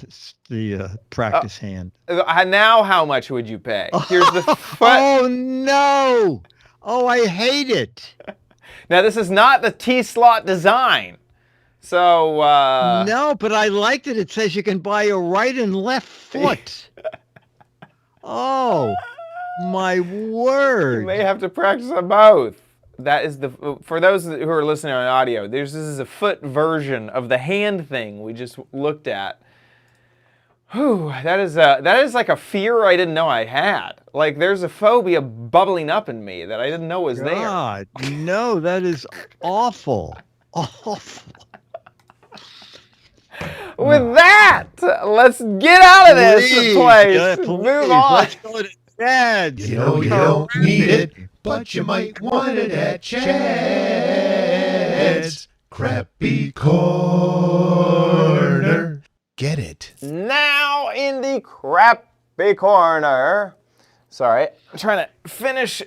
practice hand. Now, how much would you pay? Here's the Oh no! Oh, I hate it. Now, this is not the T-slot design. So no, but I liked it. It says you can buy a right and left foot. Oh. My word! You may have to practice on both. That is for those who are listening on audio. This is a foot version of the hand thing we just looked at. Whew, that is like a fear I didn't know I had. Like there's a phobia bubbling up in me that I didn't know was there. No, that is awful. Awful. With that, let's get out of this place. Move on. Let's go to Chad's. You know you don't need it, but you might want it at Chad's Crappy Corner. Get it. Now in the Crappy Corner, Sorry, I'm trying to finish.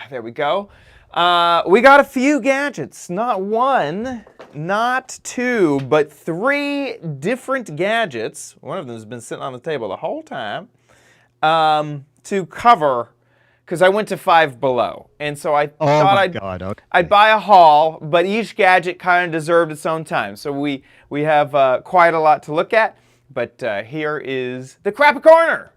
There we go. We got a few gadgets, not one, not two, but 3 different gadgets. One of them has been sitting on the table the whole time to cover, because I went to Five Below. And so I thought I'd buy a haul, but each gadget kind of deserved its own time. So we have quite a lot to look at, but here is the Crappy Corner.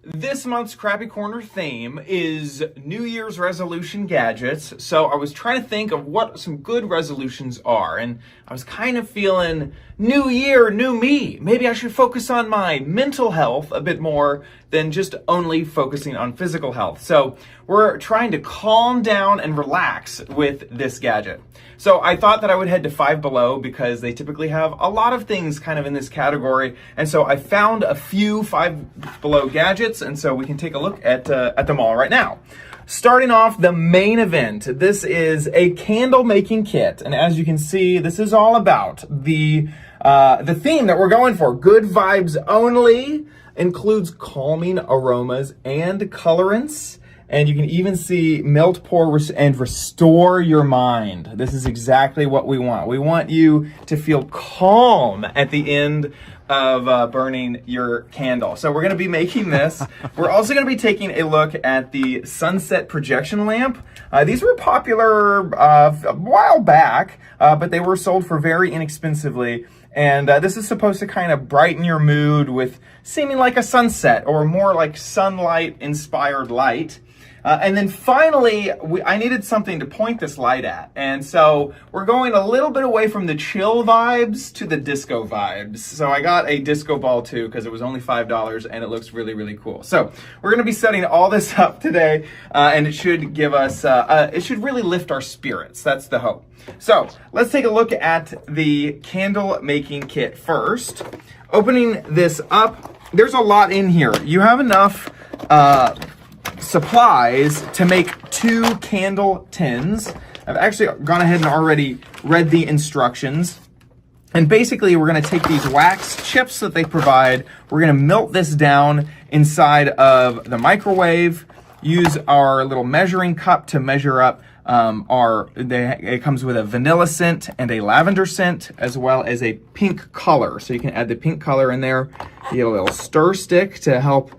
This month's Crappy Corner theme is New Year's resolution gadgets. So I was trying to think of what some good resolutions are, and I was kind of feeling new year, new me. Maybe I should focus on my mental health a bit more than just only focusing on physical health. So we're trying to calm down and relax with this gadget. So I thought that I would head to Five Below because they typically have a lot of things kind of in this category. And so I found a few Five Below gadgets, and so we can take a look at them all right now. Starting off the main event, this is a candle making kit. And as you can see, this is all about the theme that we're going for. Good vibes only, includes calming aromas and colorants. And you can even see melt, pour, and restore your mind. This is exactly what we want. We want you to feel calm at the end of burning your candle. So we're gonna be making this. We're also gonna be taking a look at the sunset projection lamp. These were popular a while back, but they were sold for very inexpensively. And this is supposed to kind of brighten your mood with seeming like a sunset or more like sunlight inspired light. And then finally, I needed something to point this light at. And so we're going a little bit away from the chill vibes to the disco vibes. So I got a disco ball too because it was only $5 and it looks really, really cool. So we're going to be setting all this up today and it should give us, it should really lift our spirits. That's the hope. So let's take a look at the candle making kit first. Opening this up, there's a lot in here. You have enough supplies to make 2 candle tins. I've actually gone ahead and already read the instructions. And basically, we're going to take these wax chips that they provide. We're going to melt this down inside of the microwave. Use our little measuring cup to measure up it comes with a vanilla scent and a lavender scent, as well as a pink color. So you can add the pink color in there. You get a little stir stick to help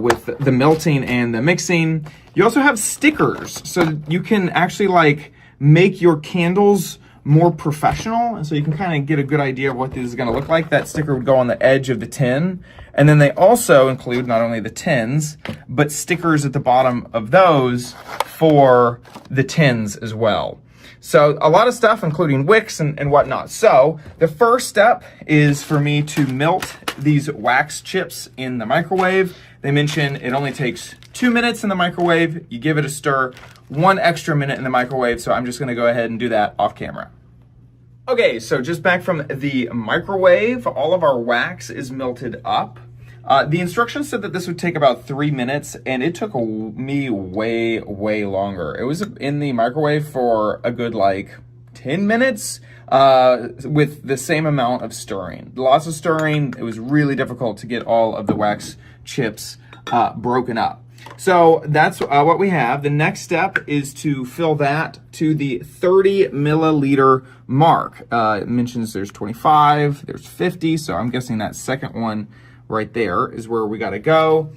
with the melting and the mixing. You also have stickers, so you can actually like make your candles more professional, and so you can kind of get a good idea of what this is going to look like. That sticker would go on the edge of the tin, and then they also include not only the tins, but stickers at the bottom of those for the tins as well. So a lot of stuff, including wicks and whatnot. So the first step is for me to melt these wax chips in the microwave. They mention it only takes 2 minutes in the microwave. You give it a stir, 1 extra minute in the microwave. So I'm just gonna go ahead and do that off camera. Okay, so just back from the microwave, all of our wax is melted up. The instructions said that this would take about 3 minutes, and it took me way, way longer. It was in the microwave for a good like 10 minutes with the same amount of stirring. Lots of stirring. It was really difficult to get all of the wax chips broken up. So that's what we have. The next step is to fill that to the 30 milliliter mark. It mentions there's 25, there's 50, so I'm guessing that second one right there is where we got to go.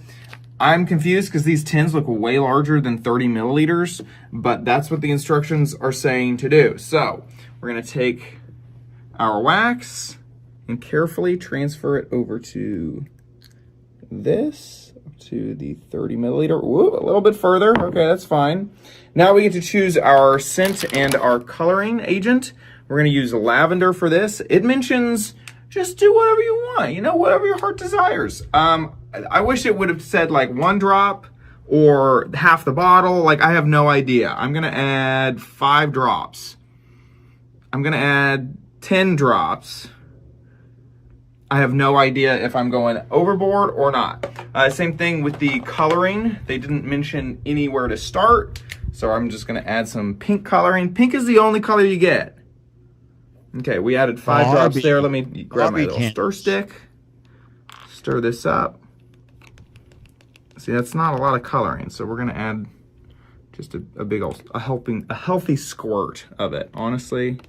I'm confused because these tins look way larger than 30 milliliters, but that's what the instructions are saying to do. So we're going to take our wax and carefully transfer it over to this, to the 30 milliliter. Ooh, a little bit further. Okay, that's fine. Now we get to choose our scent and our coloring agent. We're going to use lavender for this. It mentions just do whatever you want, you know, whatever your heart desires. I wish it would have said like 1 drop or half the bottle. Like, I have no idea. I'm going to add 5 drops. I'm going to add 10 drops. I have no idea if I'm going overboard or not. Same thing with the coloring. They didn't mention anywhere to start. So I'm just going to add some pink coloring. Pink is the only color you get. Okay, we added 5 drops there. Let me grab my little stir stick. Stir this up. See, that's not a lot of coloring, so we're gonna add just a big old, a healthy squirt of it, honestly.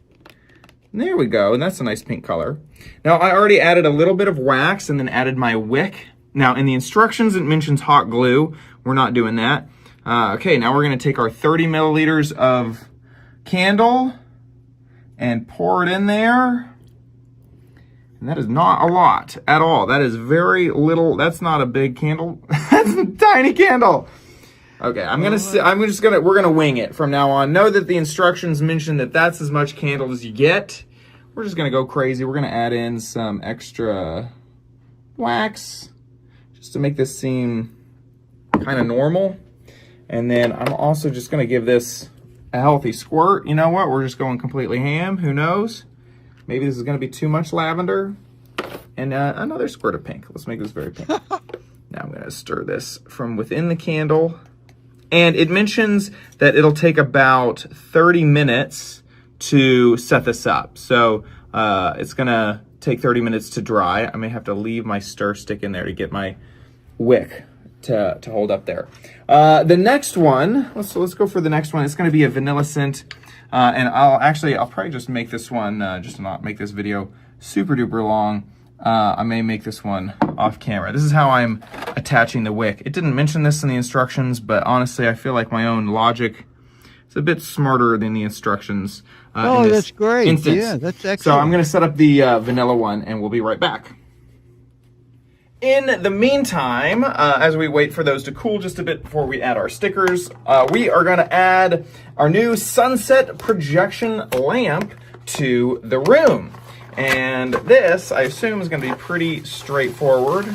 And there we go, and that's a nice pink color. Now, I already added a little bit of wax and then added my wick. Now, in the instructions, it mentions hot glue. We're not doing that. Okay, now we're gonna take our 30 milliliters of candle and pour it in there. And that is not a lot at all. That is very little. That's not a big candle. That's a tiny candle. Okay, we're gonna wing it from now on. Know that the instructions mention that that's as much candle as you get. We're just gonna go crazy. We're gonna add in some extra wax just to make this seem kind of normal. And then I'm also just gonna give this a healthy squirt. You know what? We're just going completely ham. Who knows? Maybe this is going to be too much lavender. And another squirt of pink. Let's make this very pink. Now I'm going to stir this from within the candle. And it mentions that it'll take about 30 minutes to set this up. So it's going to take 30 minutes to dry. I may have to leave my stir stick in there to get my wick to hold up there. The next one, let's go for the next one. It's going to be a vanilla scent. And I'll probably just make this one, just to not make this video super duper long. I may make this one off camera. This is how I'm attaching the wick. It didn't mention this in the instructions, but honestly, I feel like my own logic is a bit smarter than the instructions. Oh, that's great. Instance. Yeah, that's excellent. So I'm going to set up the vanilla one, and we'll be right back. In the meantime, as we wait for those to cool just a bit before we add our stickers, we are going to add our new sunset projection lamp to the room. And this, I assume, is going to be pretty straightforward.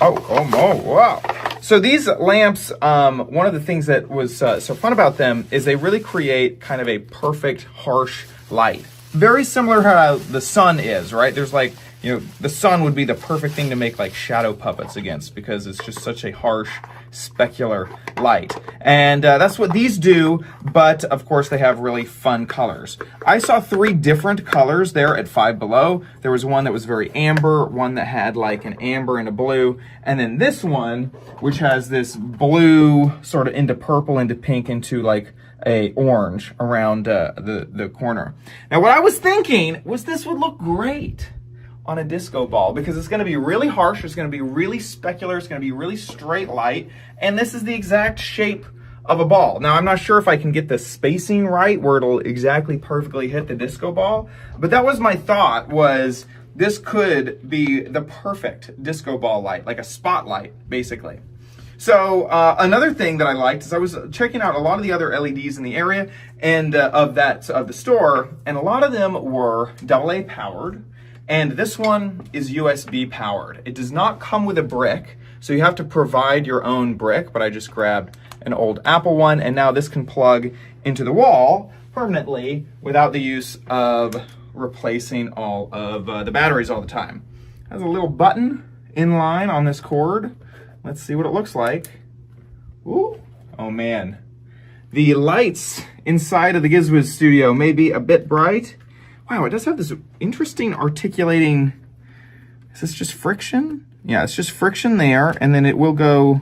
Oh, wow. So these lamps, one of the things that was so fun about them is they really create kind of a perfect, harsh light. Very similar how the sun is, right? There's like, you know, the sun would be the perfect thing to make like shadow puppets against because it's just such a harsh, specular light. And that's what these do, but of course they have really fun colors. I saw 3 different colors there at Five Below. There was one that was very amber, one that had like an amber and a blue, and then this one, which has this blue sort of into purple, into pink, into like a orange around the corner. Now what I was thinking was this would look great on a disco ball because it's going to be really harsh, it's going to be really specular, it's going to be really straight light, and this is the exact shape of a ball. Now I'm not sure if I can get the spacing right where it'll exactly perfectly hit the disco ball, but that was my thought, was this could be the perfect disco ball light, like a spotlight basically. So another thing that I liked is I was checking out a lot of the other LEDs in the area and of the store, and a lot of them were AA powered, and this one is USB powered. It does not come with a brick, so you have to provide your own brick, but I just grabbed an old Apple one, and now this can plug into the wall permanently without the use of replacing all of the batteries all the time. It has a little button in line on this cord. Let's see what it looks like. Ooh, oh man. The lights inside of the Giz Wiz studio may be a bit bright. Wow, it does have this interesting articulating, is this just friction? Yeah, it's just friction there, and then it will go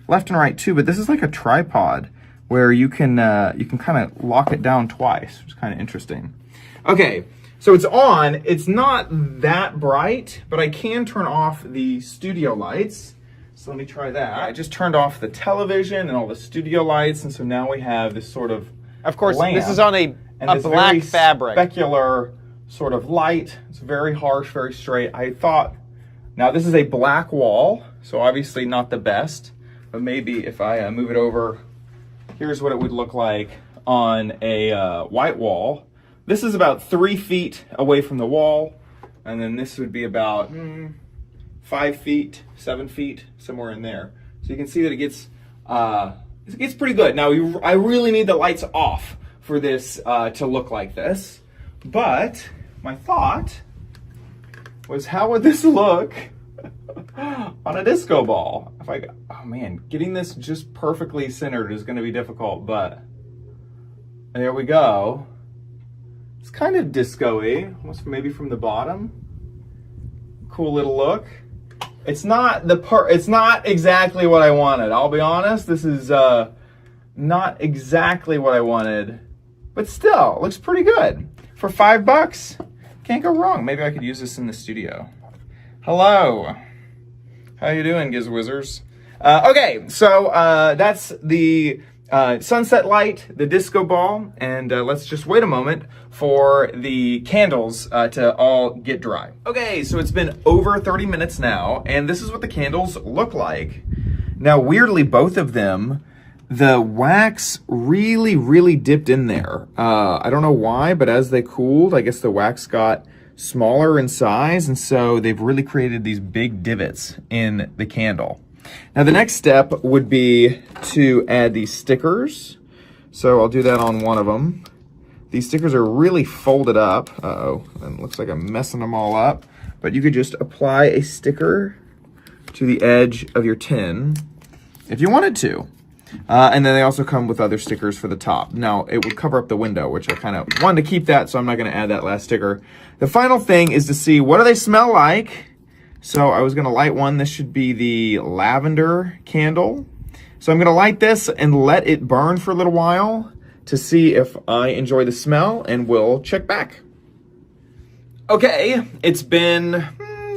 left and right too, but this is like a tripod where you can kind of lock it down twice, which is kind of interesting. Okay, so it's on. It's not that bright, but I can turn off the studio lights. So let me try that. I just turned off the television and all the studio lights, and so now we have this sort of course, lamp. This is on a black very fabric. Specular sort of light. It's very harsh, very straight. I thought, now this is a black wall, so obviously not the best, but maybe if I move it over, here's what it would look like on a white wall. This is about 3 feet away from the wall, and then this would be about 5 feet, 7 feet, somewhere in there. So you can see that it gets pretty good. Now, I really need the lights off for this to look like this. But my thought was, how would this look on a disco ball? Oh man, getting this just perfectly centered is going to be difficult, but there we go. It's kind of disco-y, almost maybe from the bottom. Cool little look. It's not it's not exactly what I wanted. I'll be honest. This is not exactly what I wanted, but still looks pretty good for $5. Can't go wrong. Maybe I could use this in the studio. Hello. How you doing, Giz Wizzers? Okay, so that's the sunset light, the disco ball, and let's just wait a moment for the candles to all get dry. Okay, so it's been over 30 minutes now, and this is what the candles look like. Now, weirdly, both of them, the wax really dipped in there. I don't know why, but as they cooled, I guess the wax got smaller in size, and so they've really created these big divots in the candle. Now the next step would be to add these stickers. So I'll do that on one of them. These stickers are really folded up. Uh-oh, and it looks like I'm messing them all up. But you could just apply a sticker to the edge of your tin if you wanted to. And then they also come with other stickers for the top. Now, it would cover up the window, which I kind of wanted to keep that, so I'm not going to add that last sticker. The final thing is to see, what do they smell like? So I was going to light one. This should be the lavender candle. So I'm going to light this and let it burn for a little while to see if I enjoy the smell, and we'll check back. Okay, it's been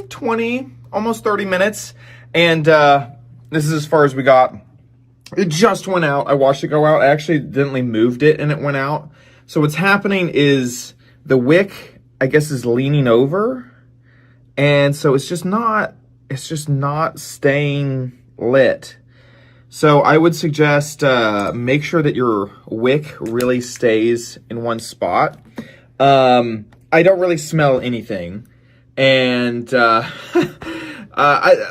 20, almost 30 minutes, and this is as far as we got. It just went out. I watched it go out. I accidentally moved it and it went out. So what's happening is the wick, I guess, is leaning over. And so it's just not staying lit. So I would suggest make sure that your wick really stays in one spot. I don't really smell anything. And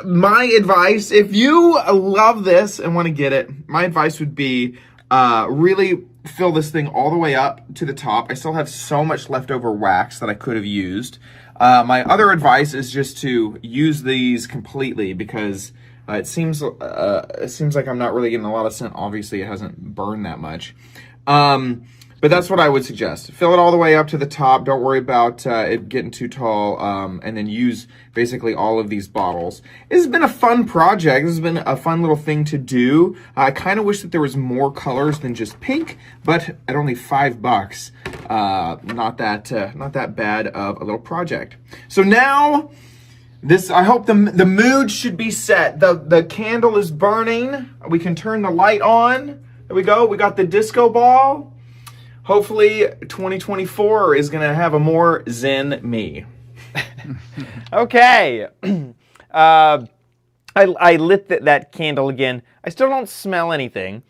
my advice, if you love this and want to get it, my advice would be really fill this thing all the way up to the top. I still have so much leftover wax that I could have used. My other advice is just to use these completely, because it seems like I'm not really getting a lot of scent. Obviously, it hasn't burned that much. But that's what I would suggest. Fill it all the way up to the top. Don't worry about it getting too tall. And then use basically all of these bottles. This has been a fun project. This has been a fun little thing to do. I kind of wish that there was more colors than just pink, but at only $5, not that bad of a little project. So now, I hope the mood should be set. The candle is burning. We can turn the light on. There we go. We got the disco ball. Hopefully 2024 is going to have a more zen me. Okay. I lit that candle again. I still don't smell anything.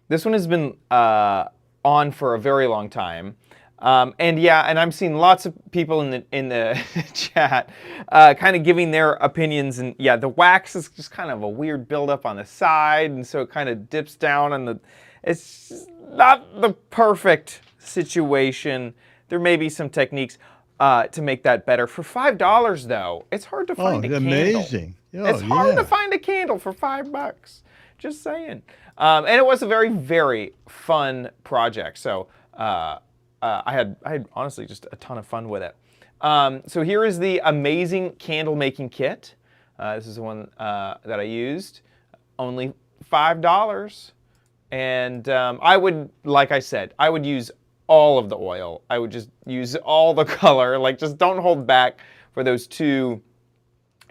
This one has been on for a very long time. And I'm seeing lots of people in the chat kind of giving their opinions. And yeah, the wax is just kind of a weird buildup on the side, and so it kind of dips down on the... It's not the perfect situation. There may be some techniques to make that better. For $5, though, it's hard to find a candle. Amazing. It's hard to find a candle for $5. Just saying. And it was a very, very fun project. So I had honestly just a ton of fun with it. So here is the amazing candle making kit. This is the one that I used. Only $5. And I would, like I said, I would use all of the oil. I would just use all the color. Like, just don't hold back for those two.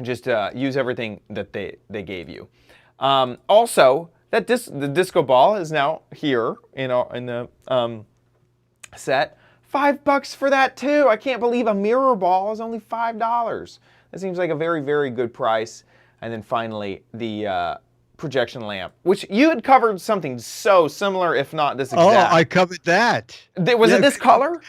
Just use everything that they gave you. Also, the disco ball is now here, in the set. $5 for that too. I can't believe a mirror ball is only $5. That seems like a very, very good price. And then finally, the projection lamp, which you had covered something so similar, if not this exact. Oh, I covered that. Was it this color?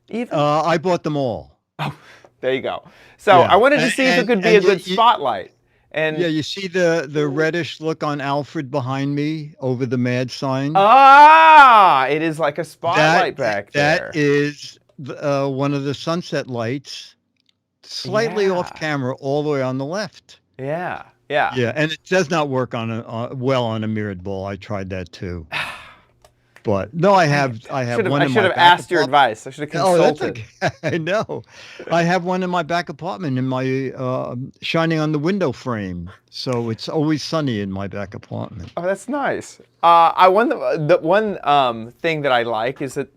Even? I bought them all. Oh, there you go. So I wanted to see if it could be a good spotlight. And yeah, you see the reddish look on Alfred behind me over the mad sign? Ah, it is like a spotlight back there. That is one of the sunset lights, slightly off camera, all the way on the left. Yeah. Yeah, and it does not work well on a mirrored ball. I tried that too. But no, I have one I in my should have back asked your apartment. advice. I should have Oh, that's consulted. okay. I know. I have one in my back apartment in my shining on the window frame. So it's always sunny in my back apartment. Oh, that's nice. The one thing that I like is that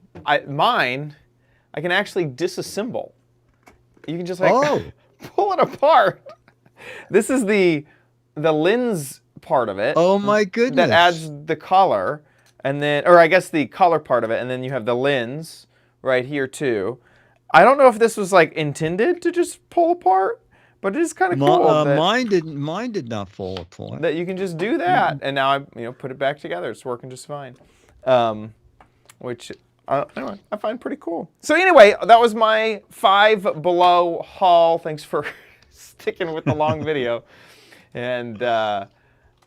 mine I can actually disassemble. You can just like pull it apart. This is the lens part of it. Oh my goodness. That adds the color, and then, or I guess the color part of it, and then you have the lens right here too. I don't know if this was like intended to just pull apart, but it is kind of cool. Mine did not fall apart. That you can just do that, and now I put it back together. It's working just fine, which anyway, I find pretty cool. So anyway, that was my Five Below haul. Thanks for sticking with the long video, and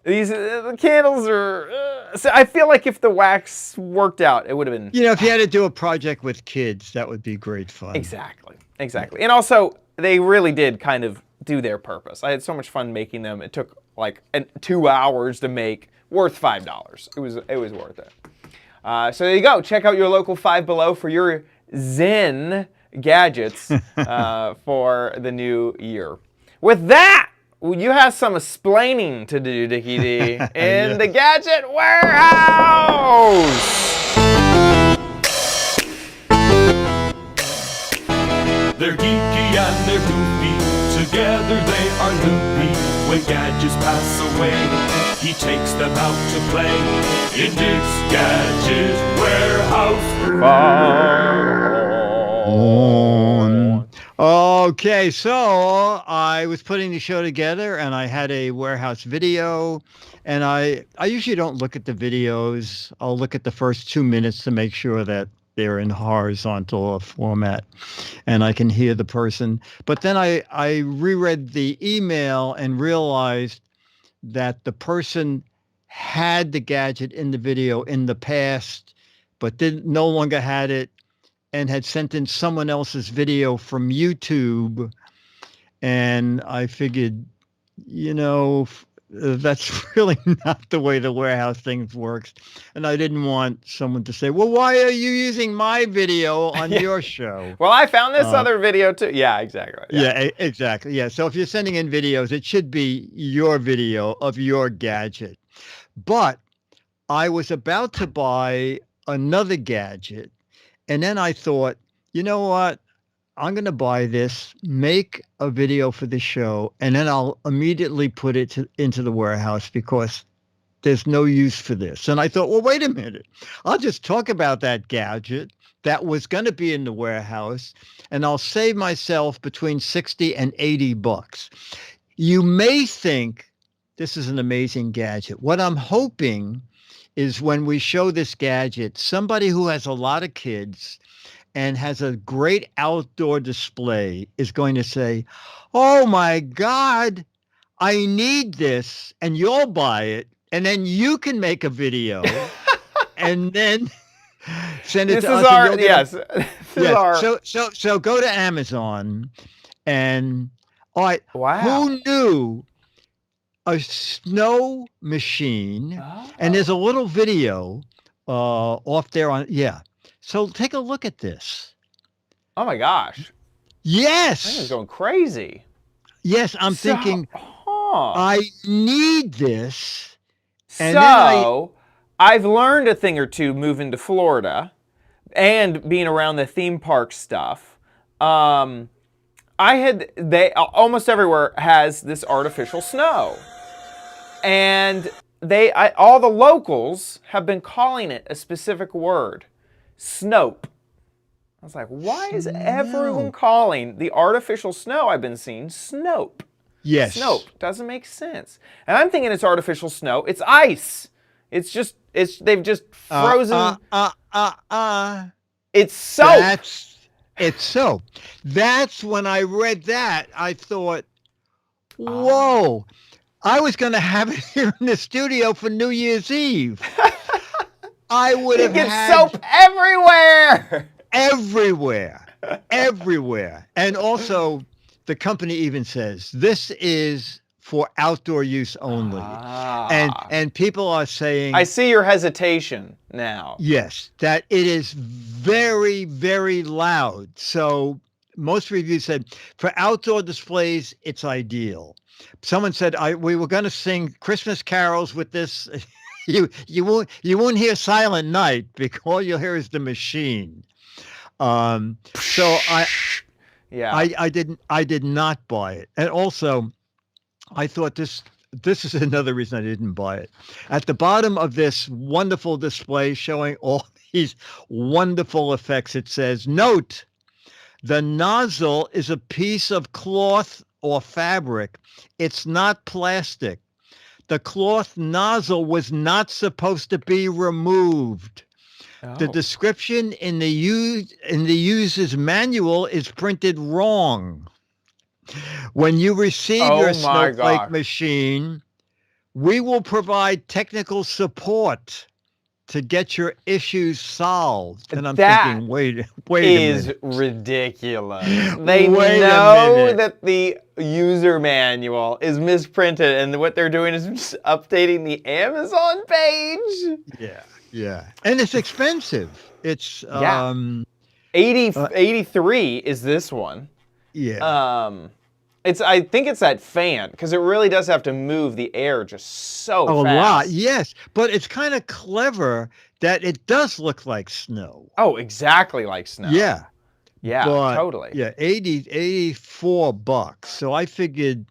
these the candles are. So I feel like if the wax worked out, it would have been. If you had to do a project with kids, that would be great fun. Exactly, and also they really did kind of do their purpose. I had so much fun making them. It took like 2 hours to make, worth $5. It was worth it. So there you go. Check out your local Five Below for your Zen gadgets for the new year. With that, you have some explaining to do, Dickie D, in the Gadget Warehouse. They're geeky and they're goofy, together they are loopy. When gadgets pass away, he takes them out to play in Dick's Gadget Warehouse. Okay, so I was putting the show together and I had a warehouse video, and I usually don't look at the videos. I'll look at the first 2 minutes to make sure that they're in horizontal format and I can hear the person. But then I reread the email and realized that the person had the gadget in the video in the past, but no longer had it, and had sent in someone else's video from YouTube. And I figured, that's really not the way the warehouse thing works. And I didn't want someone to say, well, why are you using my video on your show? Well, I found this other video too. Yeah, exactly. Yeah, exactly. Yeah. So if you're sending in videos, it should be your video of your gadget. But I was about to buy another gadget, and then I thought, you know what? I'm going to buy this, make a video for the show, and then I'll immediately put it into the warehouse because there's no use for this. And I thought, well, wait a minute. I'll just talk about that gadget that was going to be in the warehouse, and I'll save myself between $60 and $80. You may think this is an amazing gadget. What I'm hoping is when we show this gadget, somebody who has a lot of kids and has a great outdoor display is going to say, oh my God, I need this, and you'll buy it, and then you can make a video and then send it to us. So go to Amazon and all right, wow. Who knew a snow machine? And there's a little video off there on, So take a look at this. Oh my gosh. Yes. This is going crazy. Yes, I'm thinking, I need this. And I've learned a thing or two moving to Florida and being around the theme park stuff. Almost everywhere has this artificial snow. And all the locals have been calling it a specific word. Snope. I was like, why is everyone calling the artificial snow I've been seeing Snope? Yes. Snope. Doesn't make sense. And I'm thinking it's artificial snow. It's ice. They've just frozen. It's soap. It's soap. That's when I read that, I thought, whoa, I was going to have it here in the studio for New Year's Eve. I would have had soap everywhere. Everywhere. And also, the company even says, this is for outdoor use only. And people are saying, I see your hesitation now. yes, that it is very, very loud. So most reviews said for outdoor displays, it's ideal. Someone said we were going to sing Christmas carols with this. You won't hear Silent Night because all you'll hear is the machine. So I did not buy it. And also I thought this is another reason I didn't buy it. At the bottom of this wonderful display showing all these wonderful effects, it says, note, the nozzle is a piece of cloth or fabric. It's not plastic. The cloth nozzle was not supposed to be removed. The description in the user's manual is printed wrong. When you receive your Snowflake machine, we will provide technical support to get your issues solved. And I'm thinking, wait a minute. Is ridiculous. They know that the user manual is misprinted, and what they're doing is just updating the Amazon page. Yeah. And it's expensive. It's 83 is this one. Yeah. I think it's that fan, because it really does have to move the air just so fast. A lot, yes. But it's kind of clever that it does look like snow. Oh, exactly like snow. Yeah. Yeah, but, totally. Yeah, $84. So I figured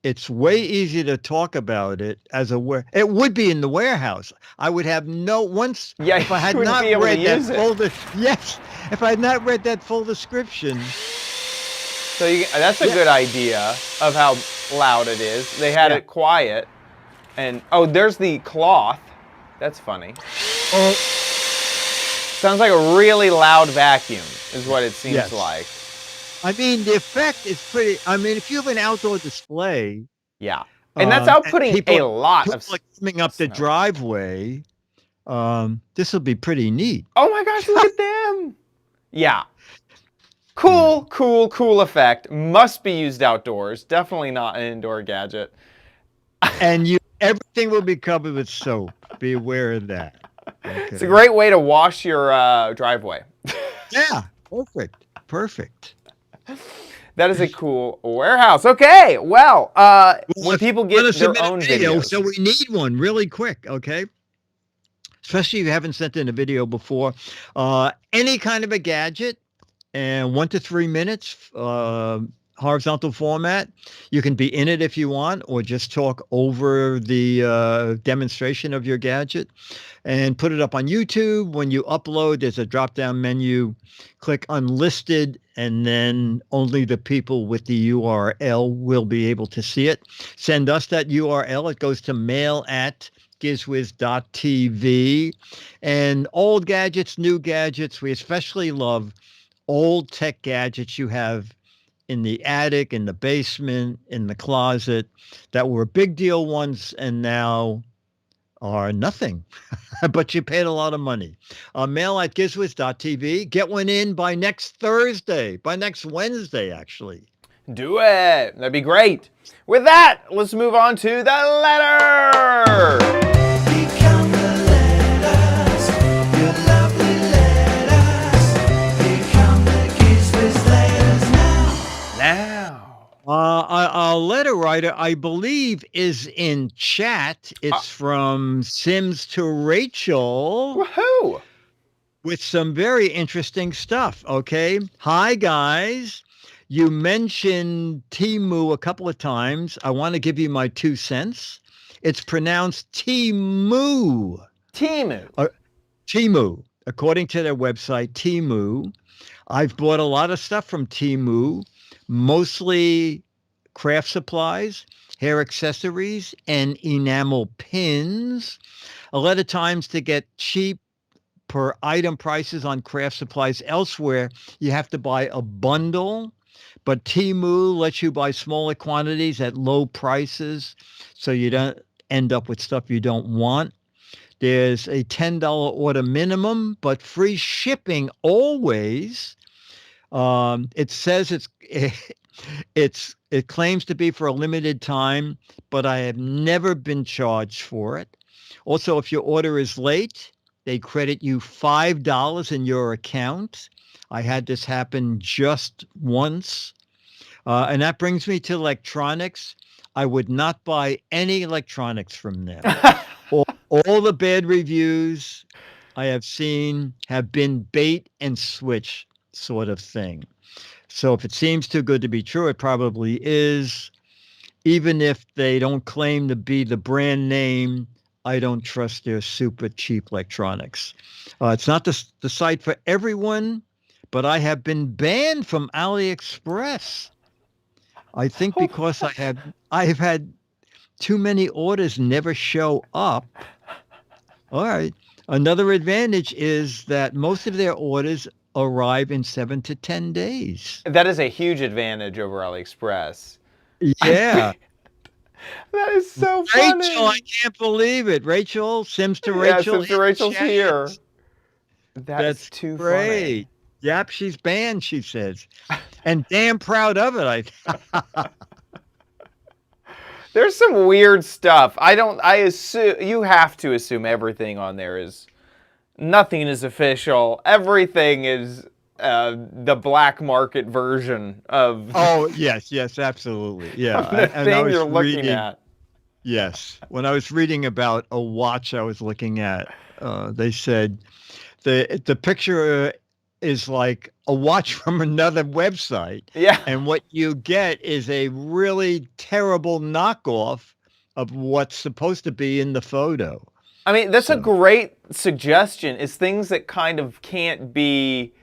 it's way easier to talk about it as it would be in the warehouse. I would have if I had not read that if I had not read that full description. So that's a good idea of how loud it is. They had it quiet, and there's the cloth. That's funny. Sounds like a really loud vacuum, is what it seems like. I mean, the effect is pretty. I mean, if you have an outdoor display, and that's outputting a lot of coming up the driveway. This will be pretty neat. Oh my gosh! Look at them. Yeah. Cool effect. Must be used outdoors. Definitely not an indoor gadget. And everything will be covered with soap. Be aware of that. Okay. It's a great way to wash your driveway. Yeah, perfect. That is a cool warehouse. Okay, well, when people get their own videos. So we need one really quick, okay? Especially if you haven't sent in a video before. Any kind of a gadget. And 1 to 3 minutes, horizontal format. You can be in it if you want, or just talk over the demonstration of your gadget and put it up on YouTube. When you upload, there's a drop-down menu. Click unlisted, and then only the people with the URL will be able to see it. Send us that URL. It goes to mail@gizwiz.tv. And old gadgets, new gadgets, we especially love old tech gadgets you have in the attic, in the basement, in the closet that were big deal ones and now are nothing, but you paid a lot of money. Mail@gizwiz.tv. Get one in by next Wednesday, actually. Do it. That'd be great. With that, let's move on to the letter. Our letter writer, I believe, is in chat. It's from Sims to Rachel. Woohoo! With some very interesting stuff, okay? Hi, guys. You mentioned Temu a couple of times. I want to give you my 2 cents. It's pronounced Temu. Temu. According to their website, Temu. I've bought a lot of stuff from Temu. Mostly craft supplies, hair accessories, and enamel pins. A lot of times to get cheap per item prices on craft supplies elsewhere, you have to buy a bundle. But Temu lets you buy smaller quantities at low prices, so you don't end up with stuff you don't want. There's a $10 order minimum, but free shipping always. It says It claims to be for a limited time, but I have never been charged for it. Also, if your order is late, they credit you $5 in your account. I had this happen just once. And that brings me to electronics. I would not buy any electronics from them. all the bad reviews I have seen have been bait and switch sort of thing. So if it seems too good to be true, it probably is. Even if they don't claim to be the brand name, I don't trust their super cheap electronics. It's not the site for everyone, but I have been banned from AliExpress. I think because I've had too many orders never show up. All right. Another advantage is that most of their orders arrive in 7 to 10 days. That is a huge advantage over AliExpress. Yeah. That is so funny. Rachel, I can't believe it. Rachel, Sims to Rachel. Yeah, Sims to Rachel's here. That's too great. funny. Yep, she's banned, she says. And damn proud of it. There's some weird stuff. I assume you have to assume everything on there is nothing is official. Everything is the black market version of. Oh yes, absolutely. Yeah, the thing you're looking at. Yes, when I was reading about a watch I was looking at, they said the picture is like a watch from another website. Yeah. And what you get is a really terrible knockoff of what's supposed to be in the photo. I mean, that's a great suggestion, is things that kind of can't be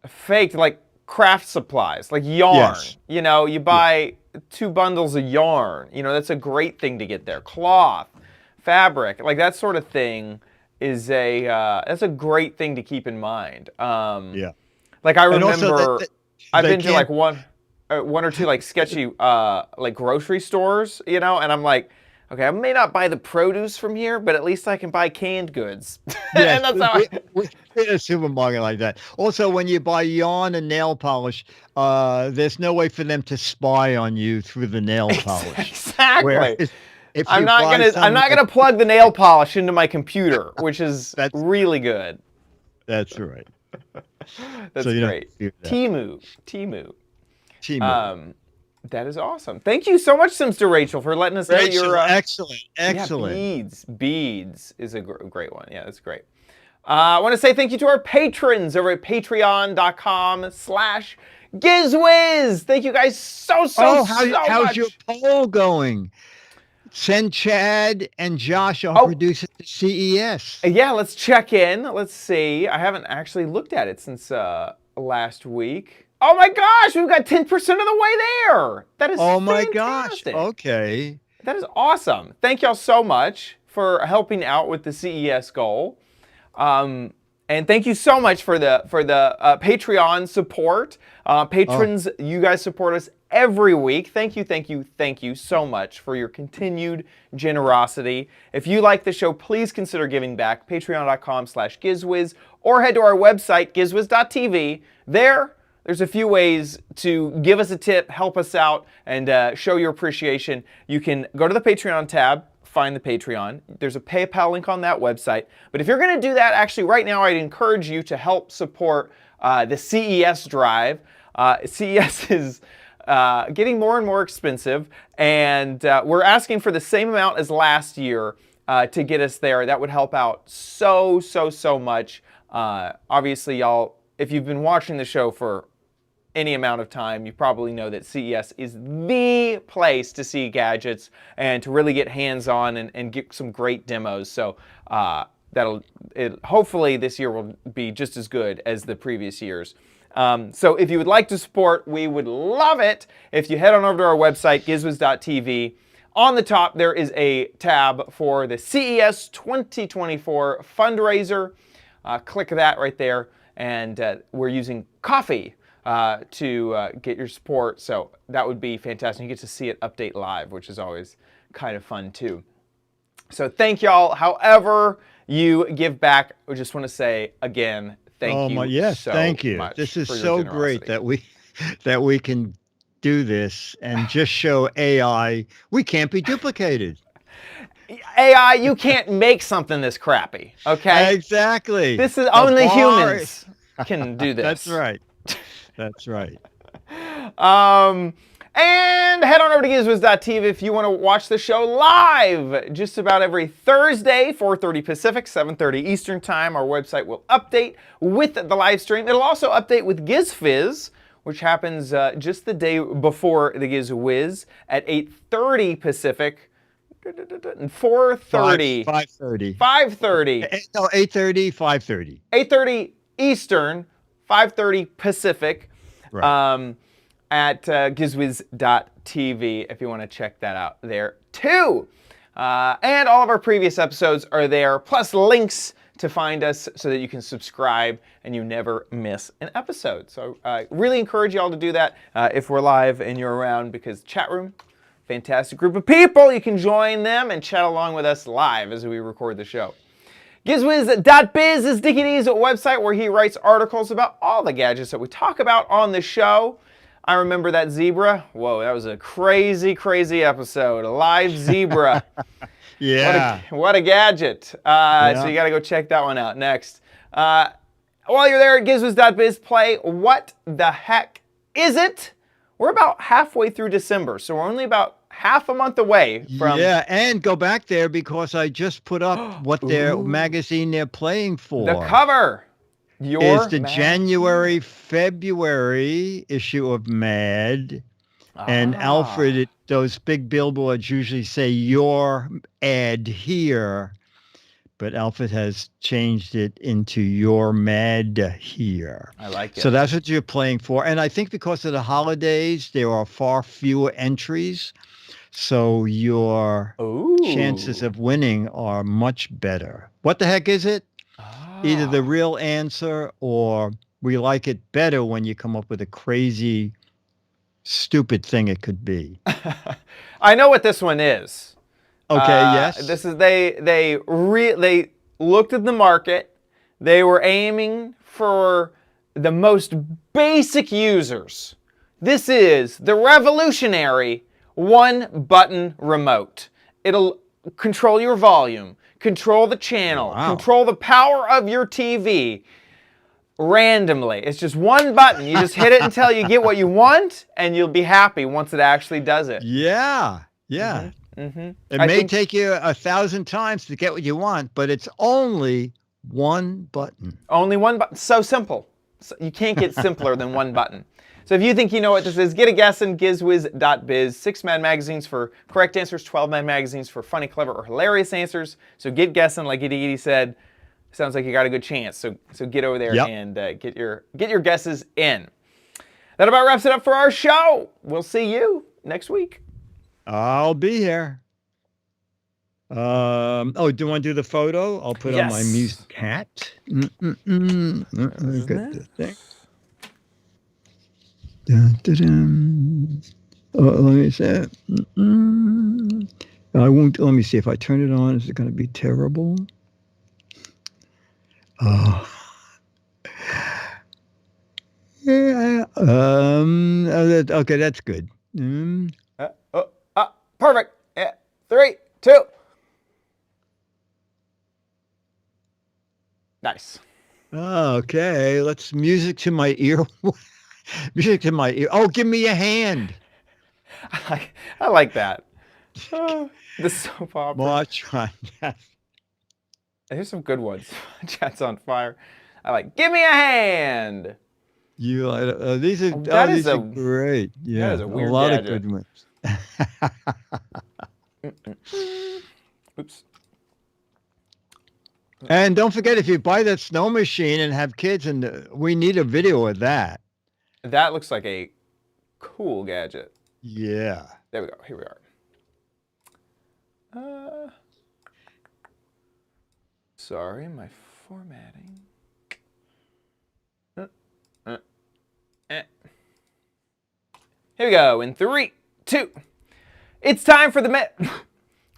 faked, like craft supplies, like yarn. Yes. You know, you buy 2 bundles of yarn. You know, that's a great thing to get there. Cloth, fabric, like that sort of thing is that's a greght thing to keep in mind. Yeah. Like I remember, I've been to like one or two like sketchy like grocery stores, you know, and I'm like, okay, I may not buy the produce from here, but at least I can buy canned goods. Yes, And that's how we're in a supermarket like that. Also, when you buy yarn and nail polish, there's no way for them to spy on you through the nail polish. Exactly. Whereas if I'm you not buy gonna plug the nail polish into my computer, which is really good. That's right. That's So you don't great. do that. Temu. Team. That is awesome. Thank you so much, Sims to Rachel, for letting us know Rachel, your excellent. Yeah, beads is a great one. Yeah, that's great. I want to say thank you to our patrons over at patreon.com/GizWiz. Thank you guys so how's much. your poll going? Send Chad and Josh, our producers, to CES. Yeah, let's check in. Let's see. I haven't actually looked at it since last week. Oh my gosh, we've got 10% of the way there. That is my fantastic. gosh. Okay. That is awesome. Thank y'all so much for helping out with the CES goal. And thank you so much for the Patreon support. Patrons, you guys support us every week. Thank you so much for your continued generosity. If you like the show, please consider giving back. Patreon.com/GizWiz, or head to our website, gizwiz.tv. There's a few ways to give us a tip, help us out, and show your appreciation. You can go to the Patreon tab, find the Patreon. There's a PayPal link on that website. But if you're going to do that, actually right now, I'd encourage you to help support the CES drive. CES is getting more and more expensive, and we're asking for the same amount as last year to get us there. That would help out so much. Obviously, y'all, if you've been watching the show for any amount of time, you probably know that CES is the place to see gadgets and to really get hands-on and get some great demos. So hopefully this year will be just as good as the previous years. So if you would like to support, we would love it if you head on over to our website, gizwiz.tv. On the top, there is a tab for the CES 2024 fundraiser. Click that right there, and we're using Coffee to get your support, so that would be fantastic. You get to see it update live, which is always kind of fun too. So thank y'all. However you give back, I just want to say again, thank you. Yes, so thank you. much This is for your so great generosity. that we can do this and just show AI we can't be duplicated. AI, you can't make something this crappy, okay? Exactly. This is The only bar- humans can do this. That's right. That's right. And head on over to GizWiz.tv if you want to watch the show live. Just about every Thursday, 4:30 Pacific, 7:30 Eastern Time. Our website will update with the live stream. It'll also update with Giz Fizz, which happens just the day before the Giz Wiz at 8:30 Pacific and 4:30. 5:30. 5:30. No, 8:30, 5:30. 8:30 Eastern, 5:30 Pacific. Right. At GizWiz.tv if you want to check that out there too. And all of our previous episodes are there, plus links to find us so that you can subscribe and you never miss an episode. So I really encourage you all to do that if we're live and you're around, because chat room, fantastic group of people. You can join them and chat along with us live as we record the show. GizWiz.biz is Dickie D's website where he writes articles about all the gadgets that we talk about on the show. I remember that zebra. Whoa, that was a crazy, crazy episode. A live zebra. Yeah. What a gadget. So you got to go check that one out next. While you're there at GizWiz.biz, play What the Heck Is It? We're about halfway through December, so we're only about half a month away from... Yeah, and go back there because I just put up what their magazine they're playing for. The cover. Is the January, February issue of Mad. And Alfred, those big billboards usually say your ad here, but Alfred has changed it into your Mad here. I like it. So that's what you're playing for. And I think because of the holidays, there are far fewer entries. So your chances of winning are much better. What the heck is it? Either the real answer or we like it better when you come up with a crazy, stupid thing it could be. I know what this one is. Okay, yes. This is they looked at the market. They were aiming for the most basic users. This is the revolutionary one-button remote. It'll control your volume, control the channel, control the power of your TV randomly. It's just one button. You just hit it until you get what you want, and you'll be happy once it actually does it. Yeah, yeah. It may take you 1,000 times to get what you want, but it's only one button. Only one button. So simple. So you can't get simpler than one button. So if you think you know what this is, get a guess in GizWiz.biz. 6 Mad magazines for correct answers, 12 Mad magazines for funny, clever, or hilarious answers. So get guessing, like Edie said. Sounds like you got a good chance. So get over there and get your guesses in. That about wraps it up for our show. We'll see you next week. I'll be here. Do you want to do the photo? I'll put on my music hat. Look at the thing. Dun, dun, dun. Let me see. I won't. Let me see if I turn it on. Is it going to be terrible? Oh. Yeah. Okay, that's good. Perfect. 3, 2. Nice. Okay, let's music to my ear. Music to my ear. Oh, give me a hand. I like that. The soap opera. Watch on. Here's some good ones. Chat's on fire. I like. Give me a hand. These are great. Yeah, that is a weird lot gadget. of good ones. Oops. And don't forget, if you buy that snow machine and have kids, and we need a video of that. That looks like a cool gadget. Yeah. There we go. Here we are. Sorry, my formatting. Here we go. In 3, 2. It's time for the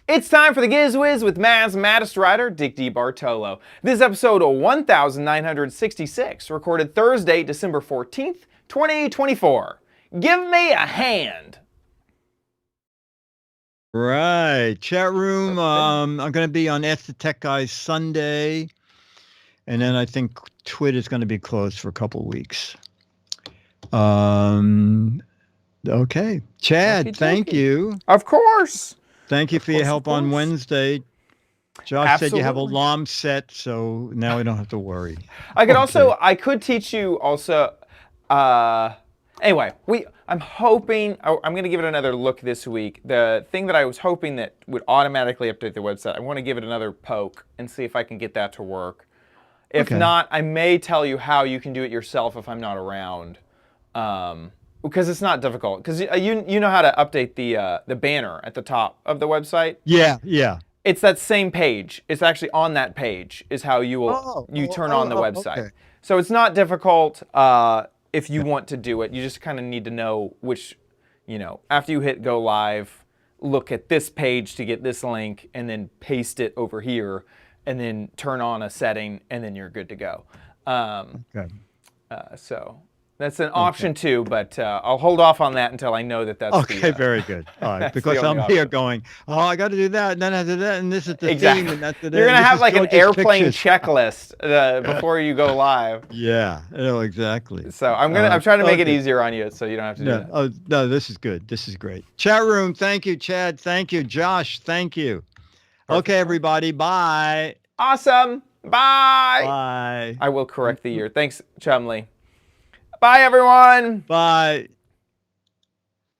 It's time for the Giz Wiz with Maz's Maddest Writer, Dick D. Bartolo. This is episode 1966, recorded Thursday, December 14th, 2024. Give me a hand. Right. Chat room. I'm going to be on Ask the Tech Guys Sunday. And then I think Twitter's going to be closed for a couple of weeks. Okay. Chad, thank you. Of course. Thank you for your help on Wednesday. Josh said you have alarm set, so now we don't have to worry. I could teach you also. Anyway, I'm hoping, I'm going to give it another look this week. The thing that I was hoping that would automatically update the website, I want to give it another poke and see if I can get that to work. If not, I may tell you how you can do it yourself if I'm not around. Because it's not difficult. Because you know how to update the banner at the top of the website? Yeah, yeah. It's that same page. It's actually on that page is how you will turn on the website. Okay. So it's not difficult if you want to do it. You just kind of need to know which, after you hit go live, look at this page to get this link and then paste it over here and then turn on a setting and then you're good to go. So that's an option too, but I'll hold off on that until I know that that's very good. All right, because I'm here going, I got to do that, and then I do that, and this is the theme, and that's the You're going to have like an airplane checklist before you go live. Yeah, exactly. So I'm trying to make it easier on you so you don't have to do that. Oh, no, this is good. This is great. Chat room, thank you. Chad, thank you. Josh, thank you. Okay, everybody, bye. Awesome. Bye. Bye. I will correct the year. Thanks, Chumley. Bye, everyone. Bye.